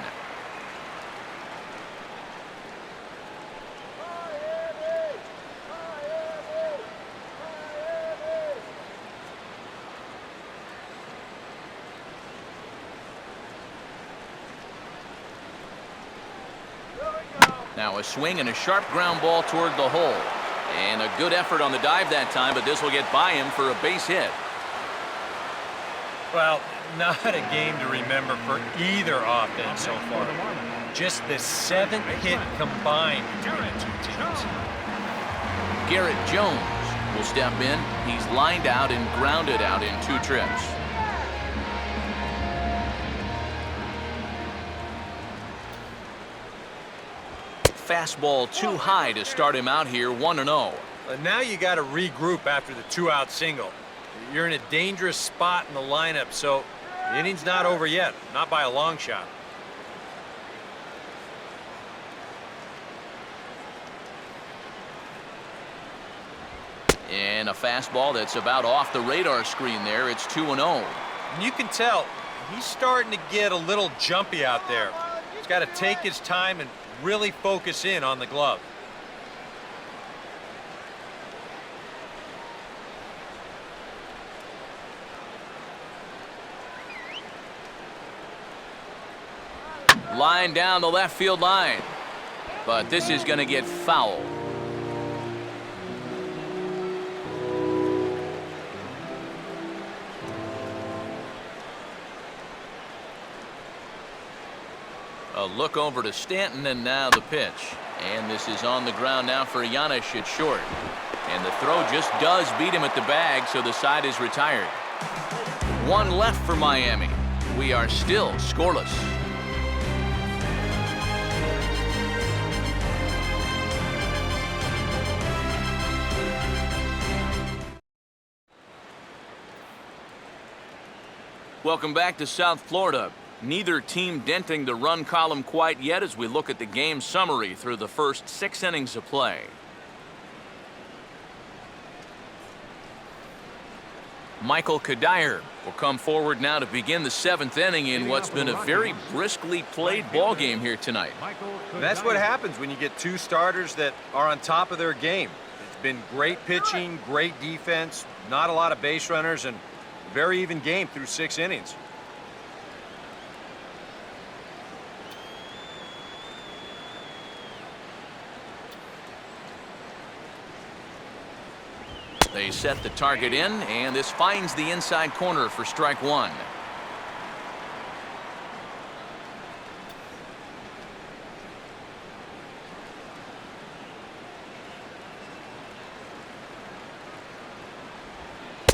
Now a swing and a sharp ground ball toward the hole. And a good effort on the dive that time, but this will get by him for a base hit. Well, not a game to remember for either offense so far. Just the 7th hit combined between the two teams. Garrett Jones will step in. He's lined out and grounded out in 2 trips. Fastball too high to start him out here, 1-0. Now you got to regroup after the 2-out single. You're in a dangerous spot in the lineup, so the inning's not over yet, not by a long shot. And a fastball that's about off the radar screen there. It's 2-0. And you can tell he's starting to get a little jumpy out there. He's got to take his time and really focus in on the glove. Line down the left field line. But this is going to get foul. A look over to Stanton, and now the pitch. And this is on the ground now for Giannis at short. And the throw just does beat him at the bag, so the side is retired. 1 left for Miami. We are still scoreless. Welcome back to South Florida. Neither team denting the run column quite yet as we look at the game summary through the first 6 innings of play. Michael Kadire will come forward now to begin the 7th inning in what's been a very briskly played ball game here tonight. That's what happens when you get 2 starters that are on top of their game. It's been great pitching, great defense, not a lot of base runners, and very even game through 6 innings. They set the target in, and this finds the inside corner for strike 1.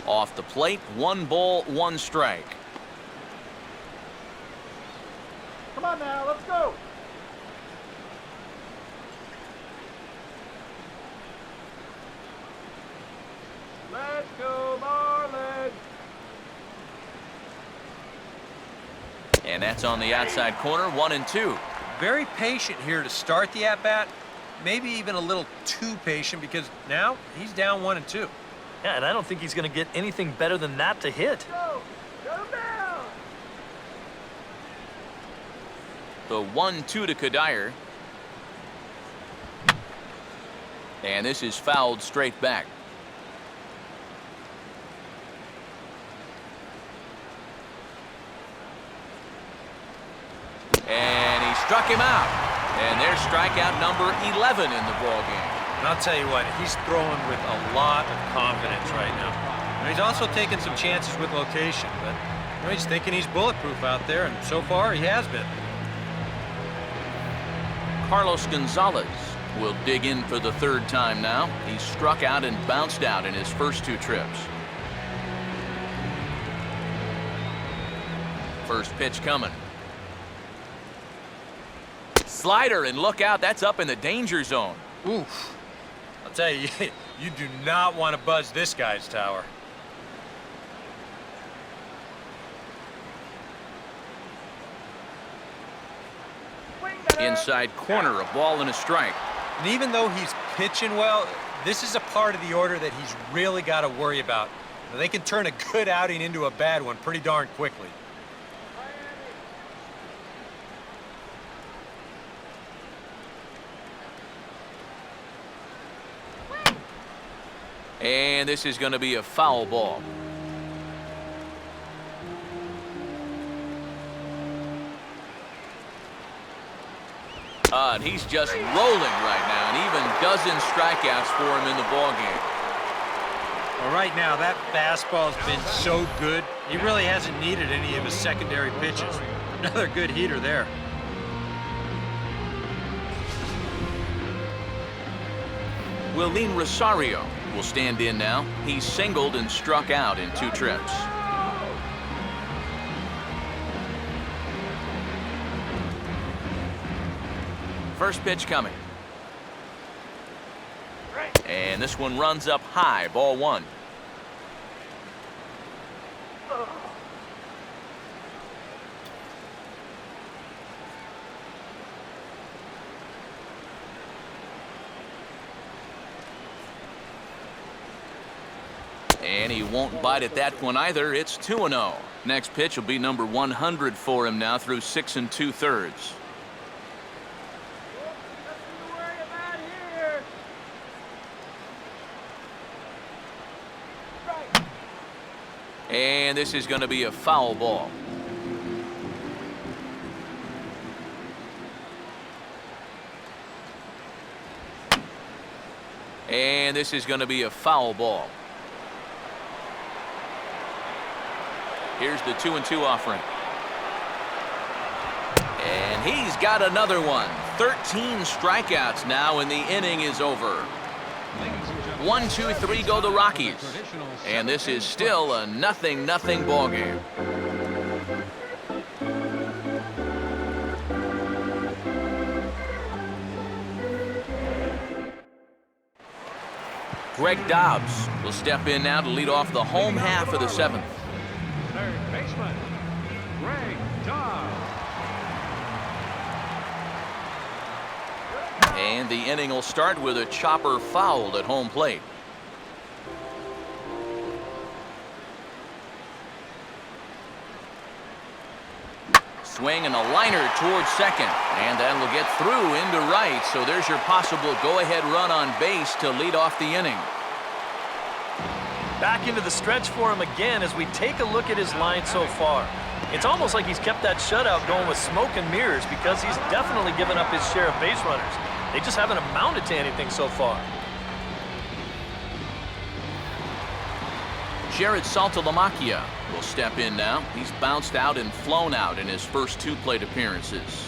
Off the plate, 1 ball, 1 strike. Come on now, let's go. Let's go, Marlins. And that's on the outside corner, 1-2. Very patient here to start the at-bat. Maybe even a little too patient because now he's down 1-2. Yeah, and I don't think he's going to get anything better than that to hit. Go. Go down. The 1-2 to Kadire. And this is fouled straight back. And he struck him out. And there's strikeout number 11 in the ballgame. And I'll tell you what, he's throwing with a lot of confidence right now. And he's also taking some chances with location, but he's thinking he's bulletproof out there, and so far he has been. Carlos Gonzalez will dig in for the third time now. He's struck out and bounced out in his first 2 trips. First pitch coming. Slider, and look out, that's up in the danger zone. Oof. I'll tell you, you do not want to buzz this guy's tower. Inside corner, a ball and a strike. And even though he's pitching well, this is a part of the order that he's really got to worry about. Now, they can turn a good outing into a bad one pretty darn quickly. And this is going to be a foul ball. And he's just rolling right now, and even dozen strikeouts for him in the ballgame. Well, right now, that fastball's been so good, he really hasn't needed any of his secondary pitches. Another good heater there. Willeen Rosario will stand in now. He's singled and struck out in 2 trips. First pitch coming. And this one runs up high, ball 1. And he won't bite at that one either. It's 2-0. Next pitch will be number 100 for him now through 6 2/3. And this is going to be a foul ball. And this is going to be a foul ball. Here's the 2-2 offering. And he's got another one. 13 strikeouts now, and the inning is over. 1, 2, 3 go the Rockies. And this is still a 0-0 ball game. Greg Dobbs will step in now to lead off the home half of the 7th. Third baseman, Greg Dobbs. And the inning will start with a chopper fouled at home plate. Swing and a liner towards second, and that will get through into right. So there's your possible go-ahead run on base to lead off the inning. Back into the stretch for him again as we take a look at his line so far. It's almost like he's kept that shutout going with smoke and mirrors because he's definitely given up his share of base runners. They just haven't amounted to anything so far. Jared Saltalamacchia will step in now. He's bounced out and flown out in his first 2 plate appearances.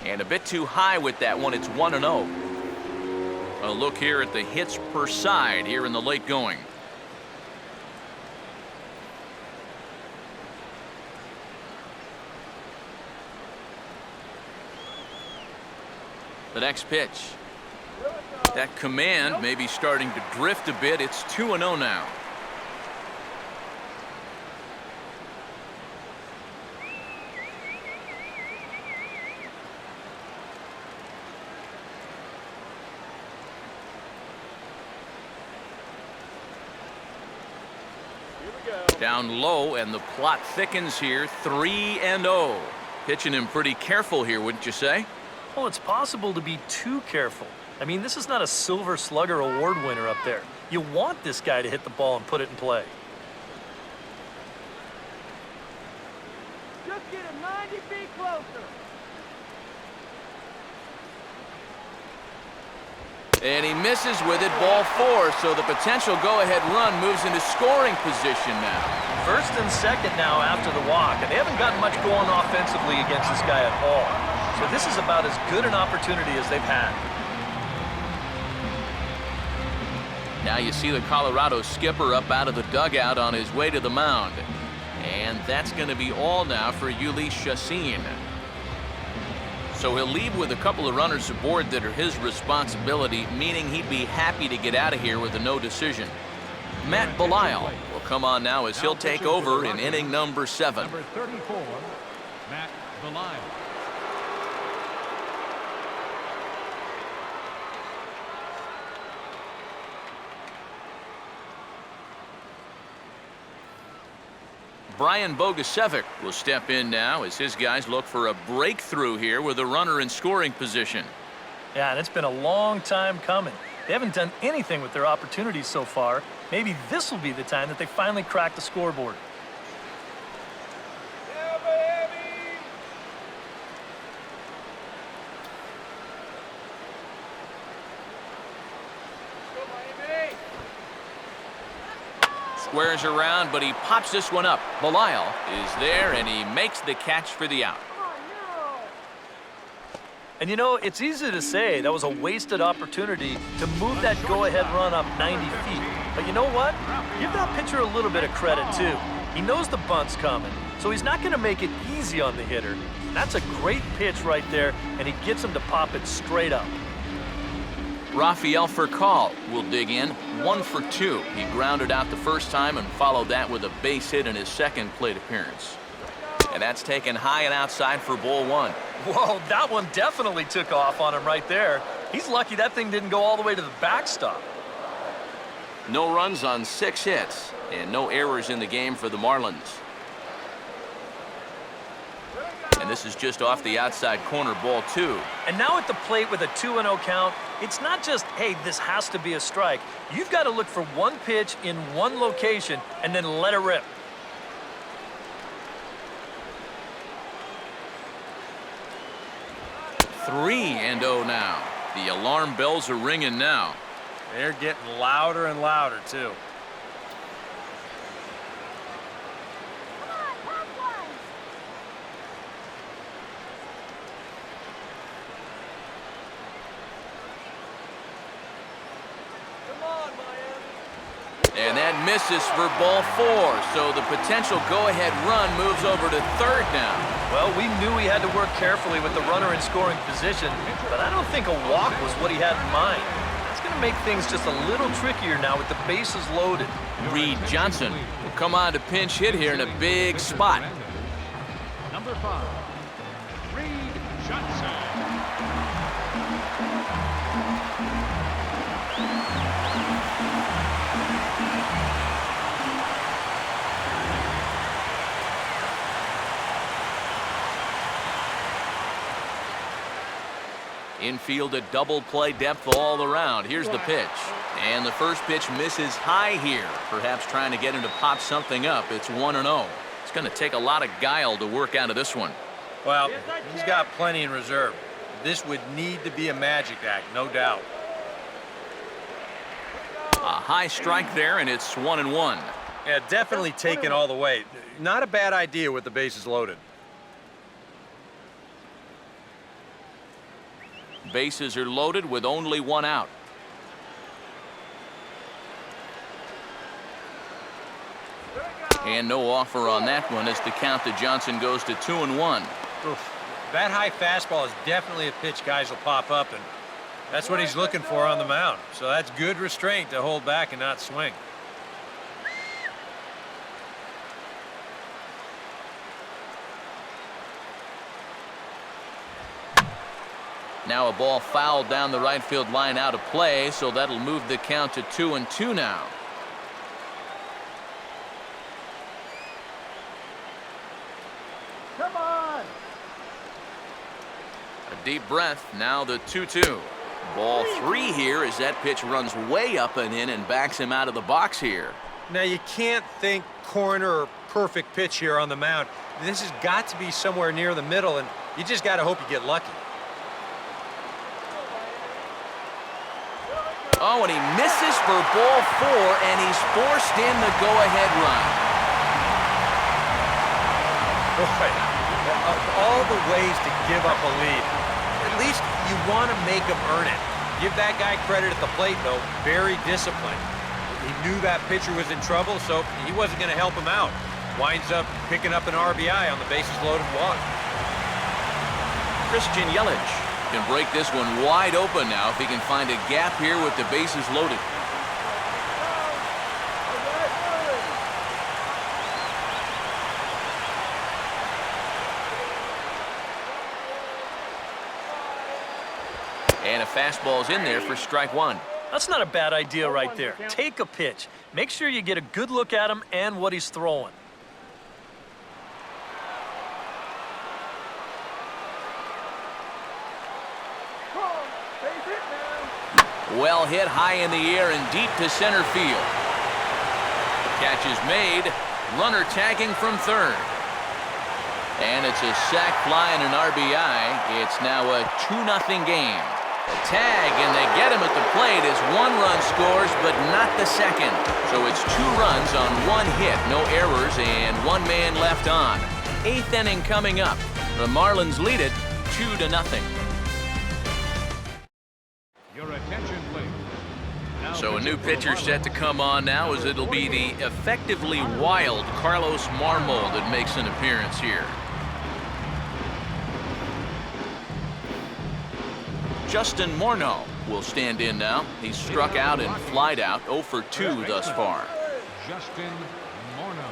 And a bit too high with that one. It's 1-0. A look here at the hits per side here in the late going. The next pitch. That command may be starting to drift a bit. It's 2-0 now. Down low, and the plot thickens here. 3-0. Pitching him pretty careful here, wouldn't you say? Well, it's possible to be too careful. I mean, this is not a Silver Slugger award winner up there. You want this guy to hit the ball and put it in play. Just get him 90 feet closer. And he misses with it, ball 4, so the potential go-ahead run moves into scoring position now. First and second now after the walk, and they haven't gotten much going offensively against this guy at all. So this is about as good an opportunity as they've had. Now you see the Colorado skipper up out of the dugout on his way to the mound. And that's going to be all now for Ulysse Chassin. So he'll leave with a couple of runners aboard that are his responsibility, meaning he'd be happy to get out of here with a no decision. Matt Belisle will come on now as he'll take over in inning number 7. Number 34, Matt Belisle. Brian Bogusevic will step in now as his guys look for a breakthrough here with a runner in scoring position. Yeah, and it's been a long time coming. They haven't done anything with their opportunities so far. Maybe this will be the time that they finally crack the scoreboard. Yeah, baby! Go, Miami! Squares around, but he pops this one up. Belisle is there, and he makes the catch for the out. And you know, it's easy to say that was a wasted opportunity to move that go-ahead run up 90 feet. But you know what? Give that pitcher a little bit of credit, too. He knows the bunt's coming, so he's not going to make it easy on the hitter. That's a great pitch right there, and he gets him to pop it straight up. Rafael Furcal will dig in, 1 for 2. He grounded out the first time and followed that with a base hit in his second plate appearance. And that's taken high and outside for ball 1. Whoa, that one definitely took off on him right there. He's lucky that thing didn't go all the way to the backstop. No runs on 6 hits, and no errors in the game for the Marlins. And this is just off the outside corner, ball 2. And now at the plate with a 2-0 count, it's not just, hey, this has to be a strike. You've got to look for one pitch in one location and then let it rip. Three and 0 now. The alarm bells are ringing now. They're getting louder and louder, too. And that misses for ball 4, so the potential go-ahead run moves over to third now. Well, we knew he had to work carefully with the runner in scoring position, but I don't think a walk was what he had in mind. That's going to make things just a little trickier now with the bases loaded. Reed Johnson will come on to pinch hit here in a big spot. Number 5, Reed Johnson. Infield a double play depth all around. Here's the pitch. And the first pitch misses high here. Perhaps trying to get him to pop something up. It's 1-0. It's going to take a lot of guile to work out of this one. Well, he's got plenty in reserve. This would need to be a magic act, no doubt. A high strike there, and it's 1-1. Yeah, definitely taken all the way. Not a bad idea with the bases loaded. Bases are loaded with only 1 out. And no offer on that one as the count to Johnson goes to 2-1. Oof. That high fastball is definitely a pitch guys will pop up, and that's what he's looking for on the mound. So that's good restraint to hold back and not swing. Now a ball fouled down the right field line out of play, so that'll move the count to 2-2 now. Come on! A deep breath. Now the 2-2. Ball 3 here as that pitch runs way up and in and backs him out of the box here. Now, you can't think corner or perfect pitch here on the mound. This has got to be somewhere near the middle, and you just got to hope you get lucky. Oh, and he misses for ball 4, and he's forced in the go-ahead run. Boy, of all the ways to give up a lead, at least you want to make him earn it. Give that guy credit at the plate, though. Very disciplined. He knew that pitcher was in trouble, so he wasn't going to help him out. Winds up picking up an RBI on the bases-loaded walk. Christian Yelich can break this one wide open now if he can find a gap here with the bases loaded. And a fastball's in there for strike 1. That's not a bad idea right there. Take a pitch. Make sure you get a good look at him and what he's throwing. Well hit high in the air and deep to center field. Catch is made. Runner tagging from third. And it's a sac fly and an RBI. It's now a 2-0 game. A tag, and they get him at the plate as 1 run scores, but not the second. So it's 2 runs on 1 hit, no errors, and 1 man left on. 8th inning coming up. The Marlins lead it 2-0. Your attention, please. Now So a new pitcher set to come on now, as it'll be the effectively wild Carlos Marmol that makes an appearance here. Justin Morneau will stand in now. He's struck out and flied out, 0 for 2 thus far. Justin Morneau.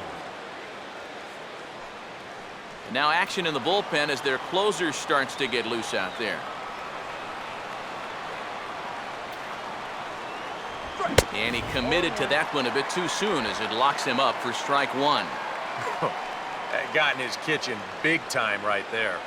Now action in the bullpen as their closer starts to get loose out there. And he committed to that one a bit too soon as it locks him up for strike 1. That got in his kitchen big time right there.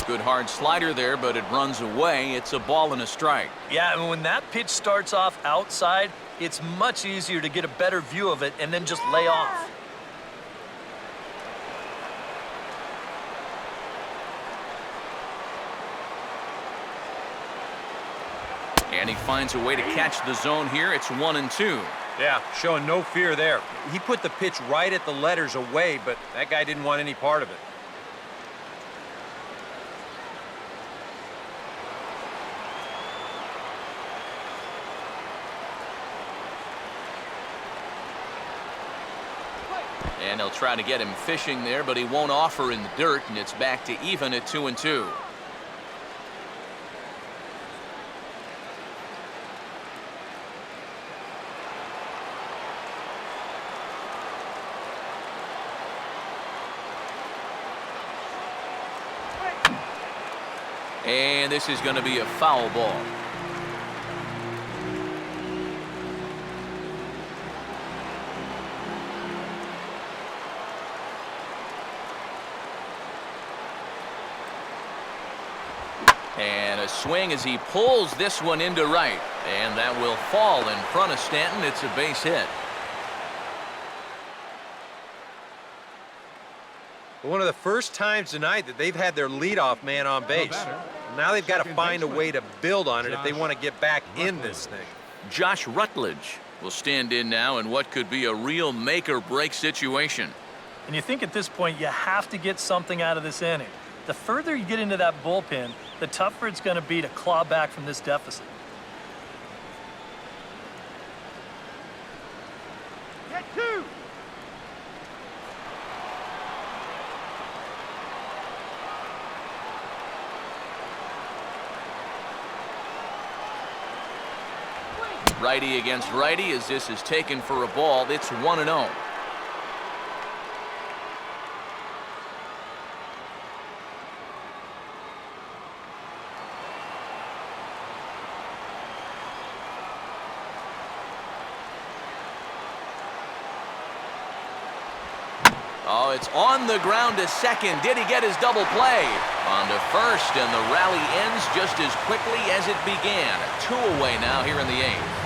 Good hard slider there, but it runs away. It's a ball and a strike. Yeah, and when that pitch starts off outside, it's much easier to get a better view of it and then just lay off. And he finds a way to catch the zone here. It's 1-2. Yeah, showing no fear there. He put the pitch right at the letters away, but that guy didn't want any part of it. And they'll try to get him fishing there, but he won't offer in the dirt, and it's back to even at 2-2. And this is going to be a foul ball. And a swing as he pulls this one into right. And that will fall in front of Stanton. It's a base hit. One of the first times tonight that they've had their leadoff man on base. Now they've got to find a way to build on it if they want to get back in this thing. Josh Rutledge will stand in now in what could be a real make-or-break situation. And you think at this point you have to get something out of this inning. The further you get into that bullpen, the tougher it's going to be to claw back from this deficit. Get 2. Righty against righty as this is taken for a ball. It's 1-0. it's on the ground to second. Did he get his double play? On to first, and the rally ends just as quickly as it began. 2 away now here in the 8th.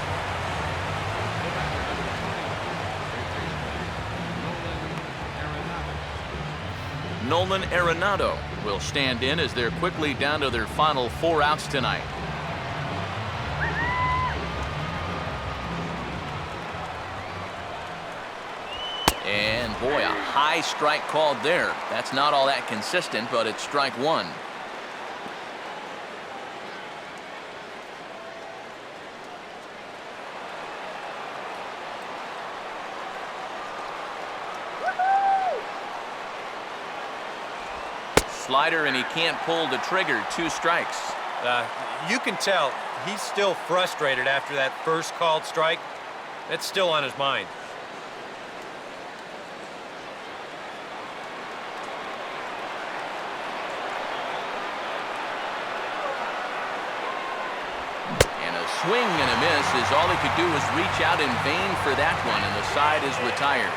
Nolan Arenado will stand in as they're quickly down to their final 4 outs tonight. And boy, a high strike called there. That's not all that consistent, but it's strike 1. Slider, and he can't pull the trigger. 2 strikes. You can tell he's still frustrated after that first called strike. It's still on his mind. Swing and a miss as all he could do was reach out in vain for that one, and the side is retired.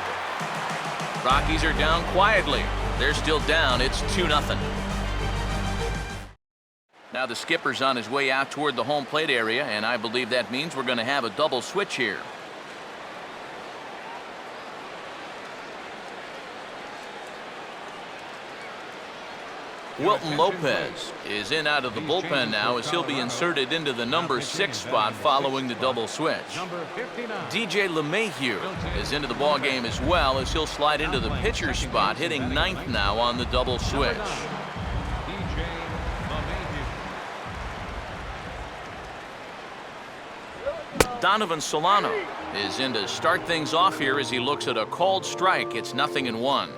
Rockies are down quietly. They're still down. It's 2-0. Now the skipper's on his way out toward the home plate area, and I believe that means we're going to have a double switch here. Wilton Lopez is in out of the bullpen now as he'll be inserted into the number 6 spot following the double switch. DJ LeMahieu is into the ball game as well as he'll slide into the pitcher spot, hitting 9th now on the double switch. Donovan Solano is in to start things off here as he looks at a called strike. It's 0-1.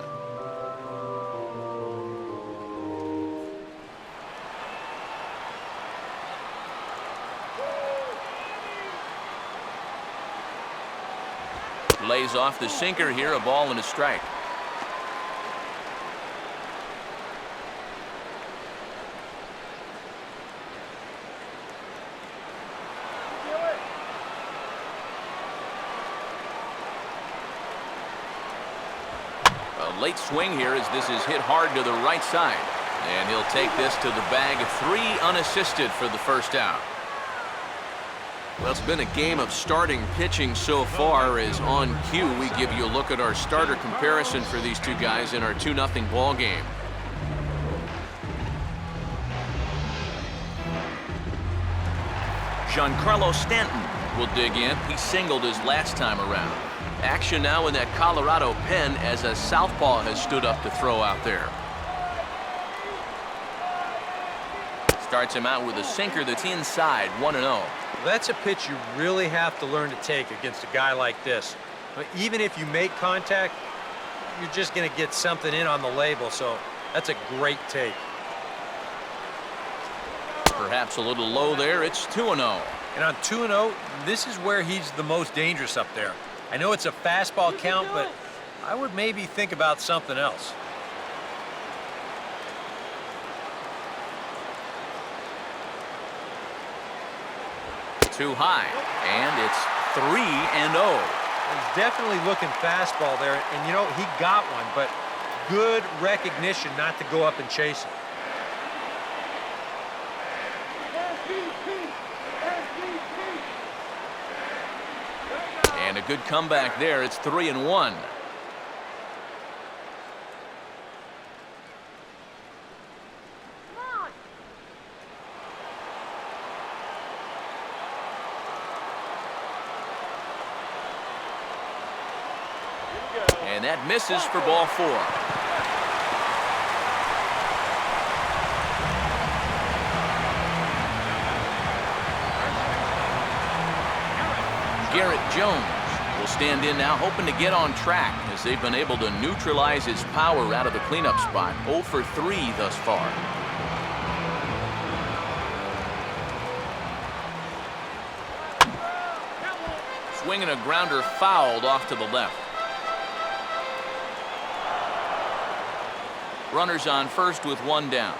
Lays off the sinker here, a ball and a strike. A late swing here as this is hit hard to the right side. And he'll take this to the bag. 3 unassisted for the first out. Well, it's been a game of starting pitching so far, as on cue we give you a look at our starter comparison for these 2 guys in our 2-0 ball game. Giancarlo Stanton will dig in. He singled his last time around. Action now in that Colorado pen as a southpaw has stood up to throw out there. Starts him out with a sinker that's inside, 1-0. That's a pitch you really have to learn to take against a guy like this. But even if you make contact, you're just going to get something in on the label, so that's a great take. Perhaps a little low there. It's 2-0. And on 2-0, this is where he's the most dangerous up there. I know it's a fastball count, but I would maybe think about something else. Too high, and it's 3-0. He's definitely looking fastball there, and you know, he got one, but good recognition not to go up and chase it. And a good comeback there. It's 3-1. And that misses for ball 4. Garrett Jones will stand in now, hoping to get on track as they've been able to neutralize his power out of the cleanup spot. 0 for 3 thus far. Swinging a grounder fouled off to the left. Runners on first with 1 down.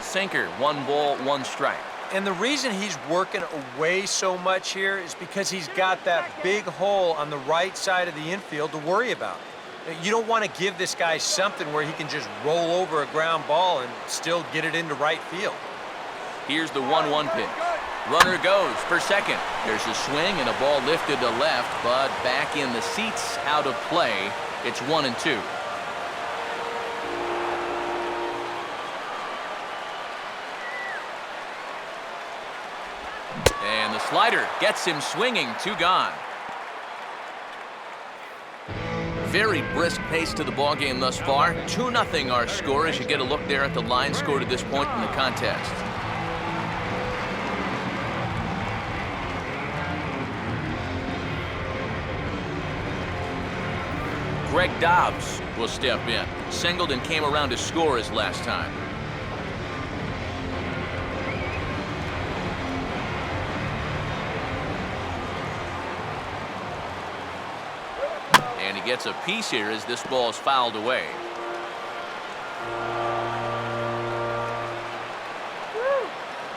Sinker, 1 ball, 1 strike. And the reason he's working away so much here is because he's got that big hole on the right side of the infield to worry about. You don't want to give this guy something where he can just roll over a ground ball and still get it into right field. Here's the 1-1 pitch. Runner goes for second. There's a swing and a ball lifted to left, but back in the seats, out of play. It's 1-2. And the slider gets him swinging, 2 gone. Very brisk pace to the ballgame thus far. 2-0 our score as you get a look there at the line score to this point in the contest. Greg Dobbs will step in. Singled and came around to score his last time. And he gets a piece here as this ball is fouled away.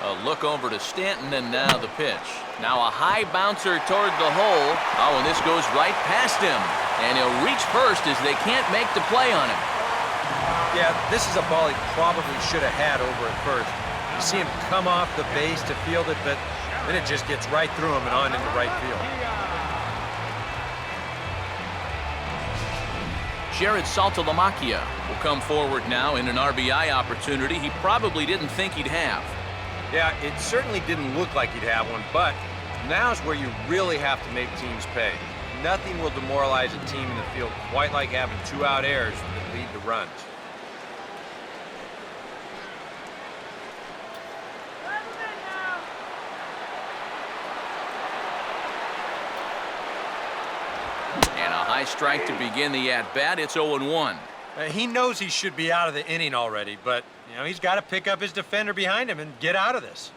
A look over to Stanton, and now the pitch. Now a high bouncer toward the hole. Oh, and this goes right past him. And he'll reach first as they can't make the play on him. Yeah, this is a ball he probably should have had over at first. You see him come off the base to field it, but then it just gets right through him and on into right field. Jared Saltalamacchia will come forward now in an RBI opportunity he probably didn't think he'd have. Yeah, it certainly didn't look like he'd have one, but now's where you really have to make teams pay. Nothing will demoralize a team in the field quite like having 2 out errors that lead to runs. And a high strike to begin the at-bat. It's 0-1. He knows he should be out of the inning already, but you know he's got to pick up his defender behind him and get out of this.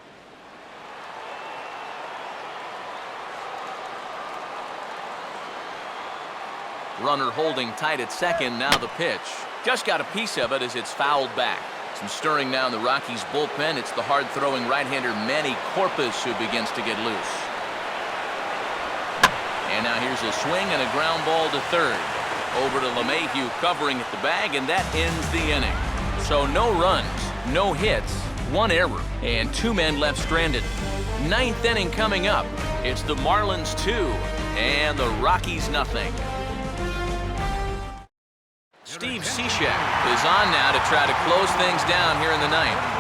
Runner holding tight at second. Now the pitch. Just got a piece of it as it's fouled back. Some stirring now in the Rockies bullpen. It's the hard-throwing right-hander Manny Corpus who begins to get loose. And now here's a swing and a ground ball to third. Over to LeMahieu covering at the bag, and that ends the inning. So no runs, no hits, 1 error, and 2 men left stranded. 9th inning coming up. It's the Marlins 2 and the Rockies nothing. Steve Cishek is on now to try to close things down here in the 9th.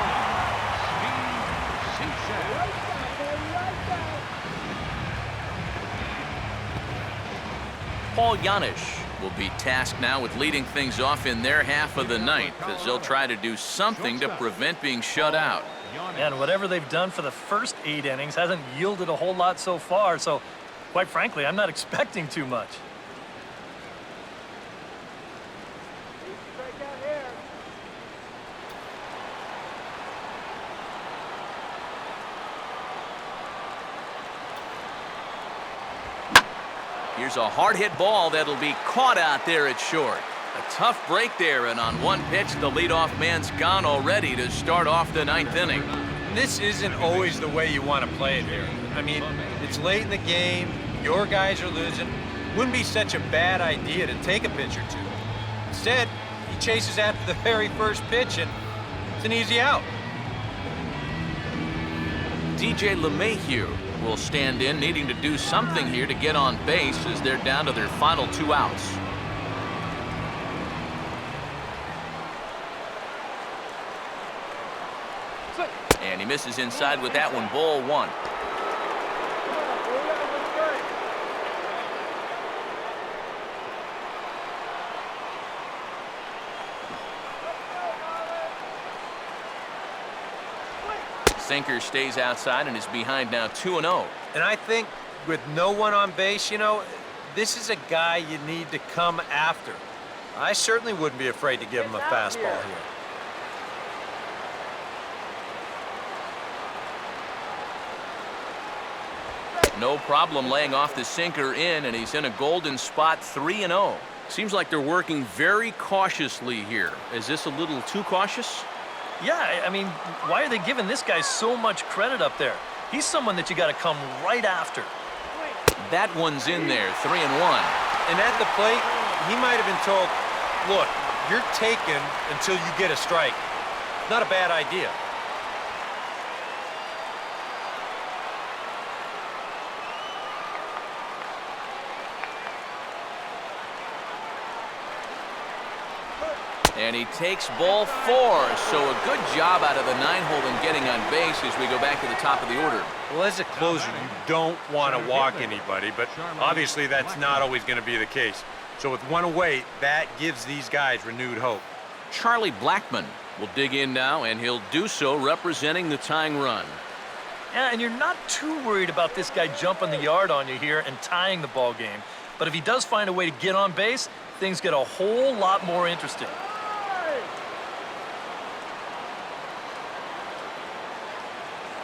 Paul Janisch will be tasked now with leading things off in their half of the 9th as they'll try to do something to prevent being shut out. And whatever they've done for the first 8 innings hasn't yielded a whole lot so far, so quite frankly, I'm not expecting too much. Here's a hard-hit ball that'll be caught out there at short. A tough break there, and on 1 pitch, the leadoff man's gone already to start off the 9th inning. This isn't always the way you want to play it here. I mean, it's late in the game, your guys are losing. Wouldn't be such a bad idea to take a pitch or 2. Instead, he chases after the very first pitch, and it's an easy out. DJ LeMahieu will stand in, needing to do something here to get on base as they're down to their final 2 outs. And he misses inside with that one, ball 1. Sinker stays outside and is behind now 2-0. And I think with no one on base, you know, this is a guy you need to come after. I certainly wouldn't be afraid to give him a fastball here. No problem laying off the sinker in, and he's in a golden spot, 3-0. Seems like they're working very cautiously here. Is this a little too cautious? Yeah, I mean, why are they giving this guy so much credit up there? He's someone that you got to come right after. That one's in there, 3-1. And at the plate, he might have been told, look, you're taken until you get a strike. Not a bad idea. And he takes ball 4, so a good job out of the 9-hole in getting on base as we go back to the top of the order. Well, as a closer, you don't want to walk anybody, but obviously that's not always going to be the case. So with one away, that gives these guys renewed hope. Charlie Blackmon will dig in now, and he'll do so representing the tying run. Yeah, and you're not too worried about this guy jumping the yard on you here and tying the ball game. But if he does find a way to get on base, things get a whole lot more interesting.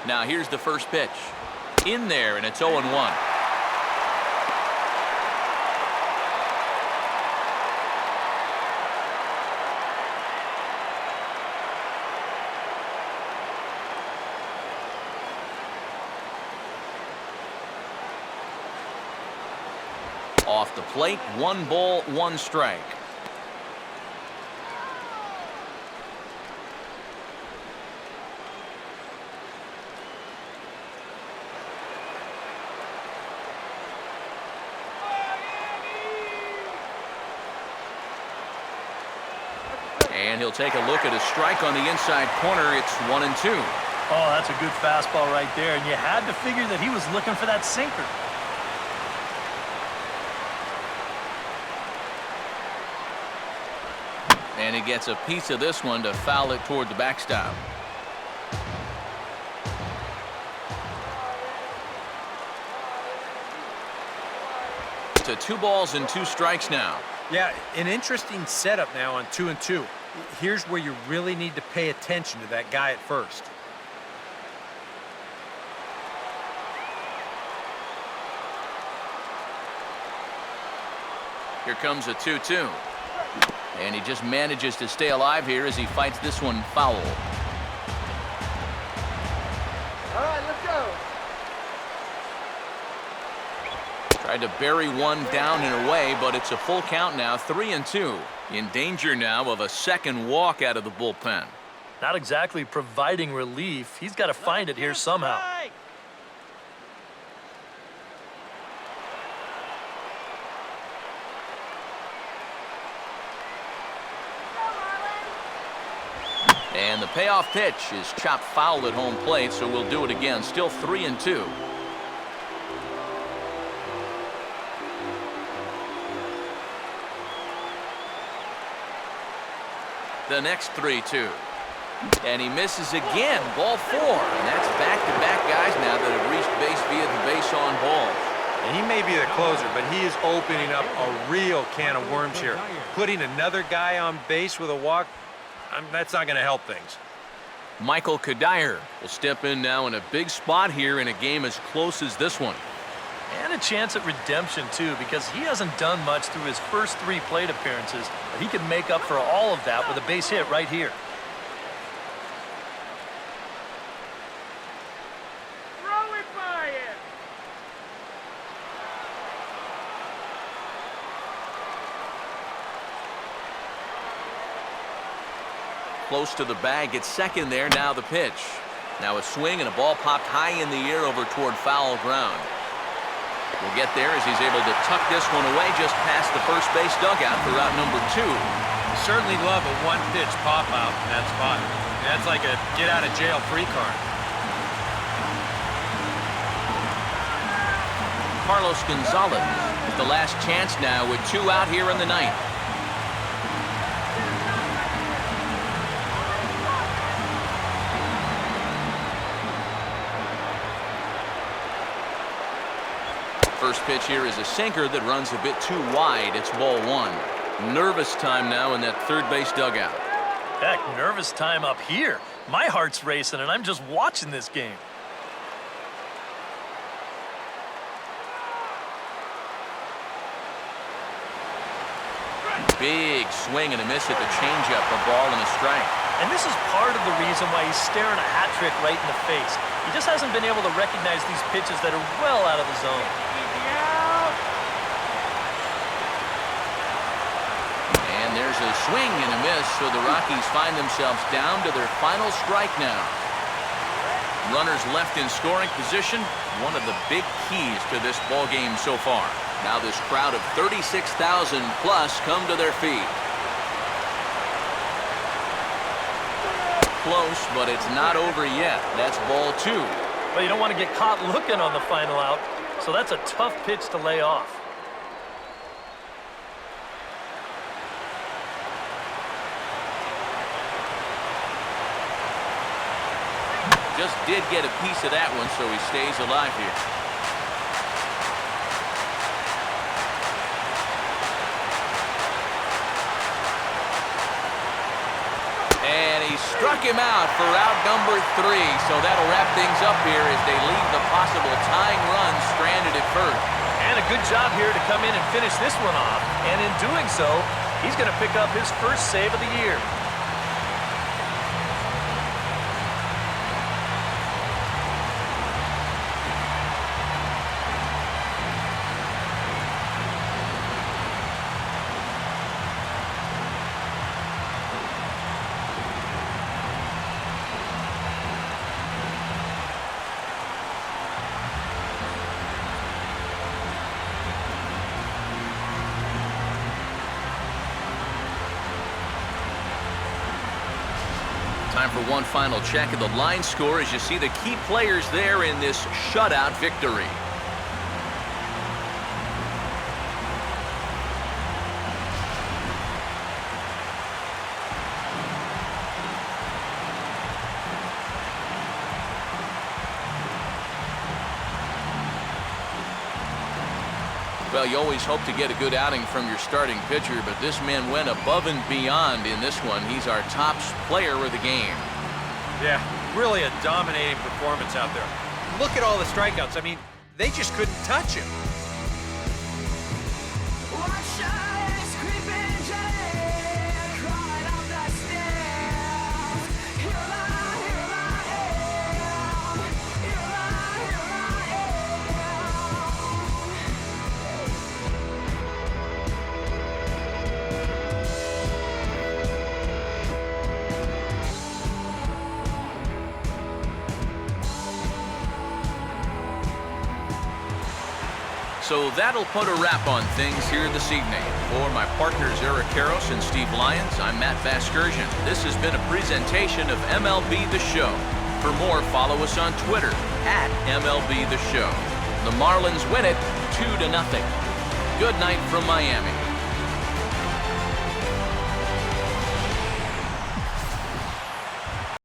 Now here's the first pitch. In there, and it's 0-1. Off the plate, 1 ball, 1 strike. And he'll take a look at a strike on the inside corner. It's 1-2. Oh, that's a good fastball right there, and you had to figure that he was looking for that sinker. And he gets a piece of this one to foul it toward the backstop. To 2 balls and 2 strikes now. Yeah, an interesting setup now on 2-2. Here's where you really need to pay attention to that guy at first. Here comes a 2-2. And he just manages to stay alive here as he fights this one foul. All right, let's go. Tried to bury one down and away, but it's a full count now, 3-2. In danger now of a second walk out of the bullpen. Not exactly providing relief. He's got to find it here somehow. And the payoff pitch is chopped foul at home plate, so we'll do it again. Still 3-2. The next 3-2. And he misses again. Ball 4. And that's back-to-back guys now that have reached base via the base on balls. And he may be the closer, but he is opening up a real can of worms here. Putting another guy on base with a walk, that's not going to help things. Michael Kadire will step in now in a big spot here in a game as close as this one. And a chance at redemption, too, because he hasn't done much through his first 3 plate appearances, but he can make up for all of that with a base hit right here. Throw it by him. Close to the bag, gets second there, now the pitch. Now a swing and a ball popped high in the air over toward foul ground. We'll get there as he's able to tuck this one away just past the first base dugout for route number 2. You certainly love a one-pitch pop-out in that spot. That's like a get-out-of-jail-free card. Carlos Gonzalez with the last chance now with 2 out here in the 9th. First pitch here is a sinker that runs a bit too wide. It's ball 1. Nervous time now in that third base dugout. Heck, nervous time up here. My heart's racing, and I'm just watching this game. Big swing and a miss at the changeup, a ball and a strike. And this is part of the reason why he's staring a hat trick right in the face. He just hasn't been able to recognize these pitches that are well out of the zone. Easy out. And there's a swing and a miss, so the Rockies find themselves down to their final strike now. Runners left in scoring position, one of the big keys to this ball game so far. Now this crowd of 36,000 plus come to their feet. Close, but it's not over yet. That's ball 2. But you don't want to get caught looking on the final out, so that's a tough pitch to lay off. Just did get a piece of that one, so he stays alive here. And he struck him out for out number 3, so that'll wrap things up here as they leave the possible tying run stranded at first. And a good job here to come in and finish this one off. And in doing so, he's going to pick up his first save of the year. Time for one final check of the line score as you see the key players there in this shutout victory. Well, you always hope to get a good outing from your starting pitcher, but this man went above and beyond in this one. He's our top player of the game. Yeah, really a dominating performance out there. Look at all the strikeouts. I mean, they just couldn't touch him. So that'll put a wrap on things here this evening. For my partners Eric Karros and Steve Lyons, I'm Matt Vasgersian. This has been a presentation of MLB The Show. For more, follow us on Twitter @MLB The Show. The Marlins win it 2-0. Good night from Miami.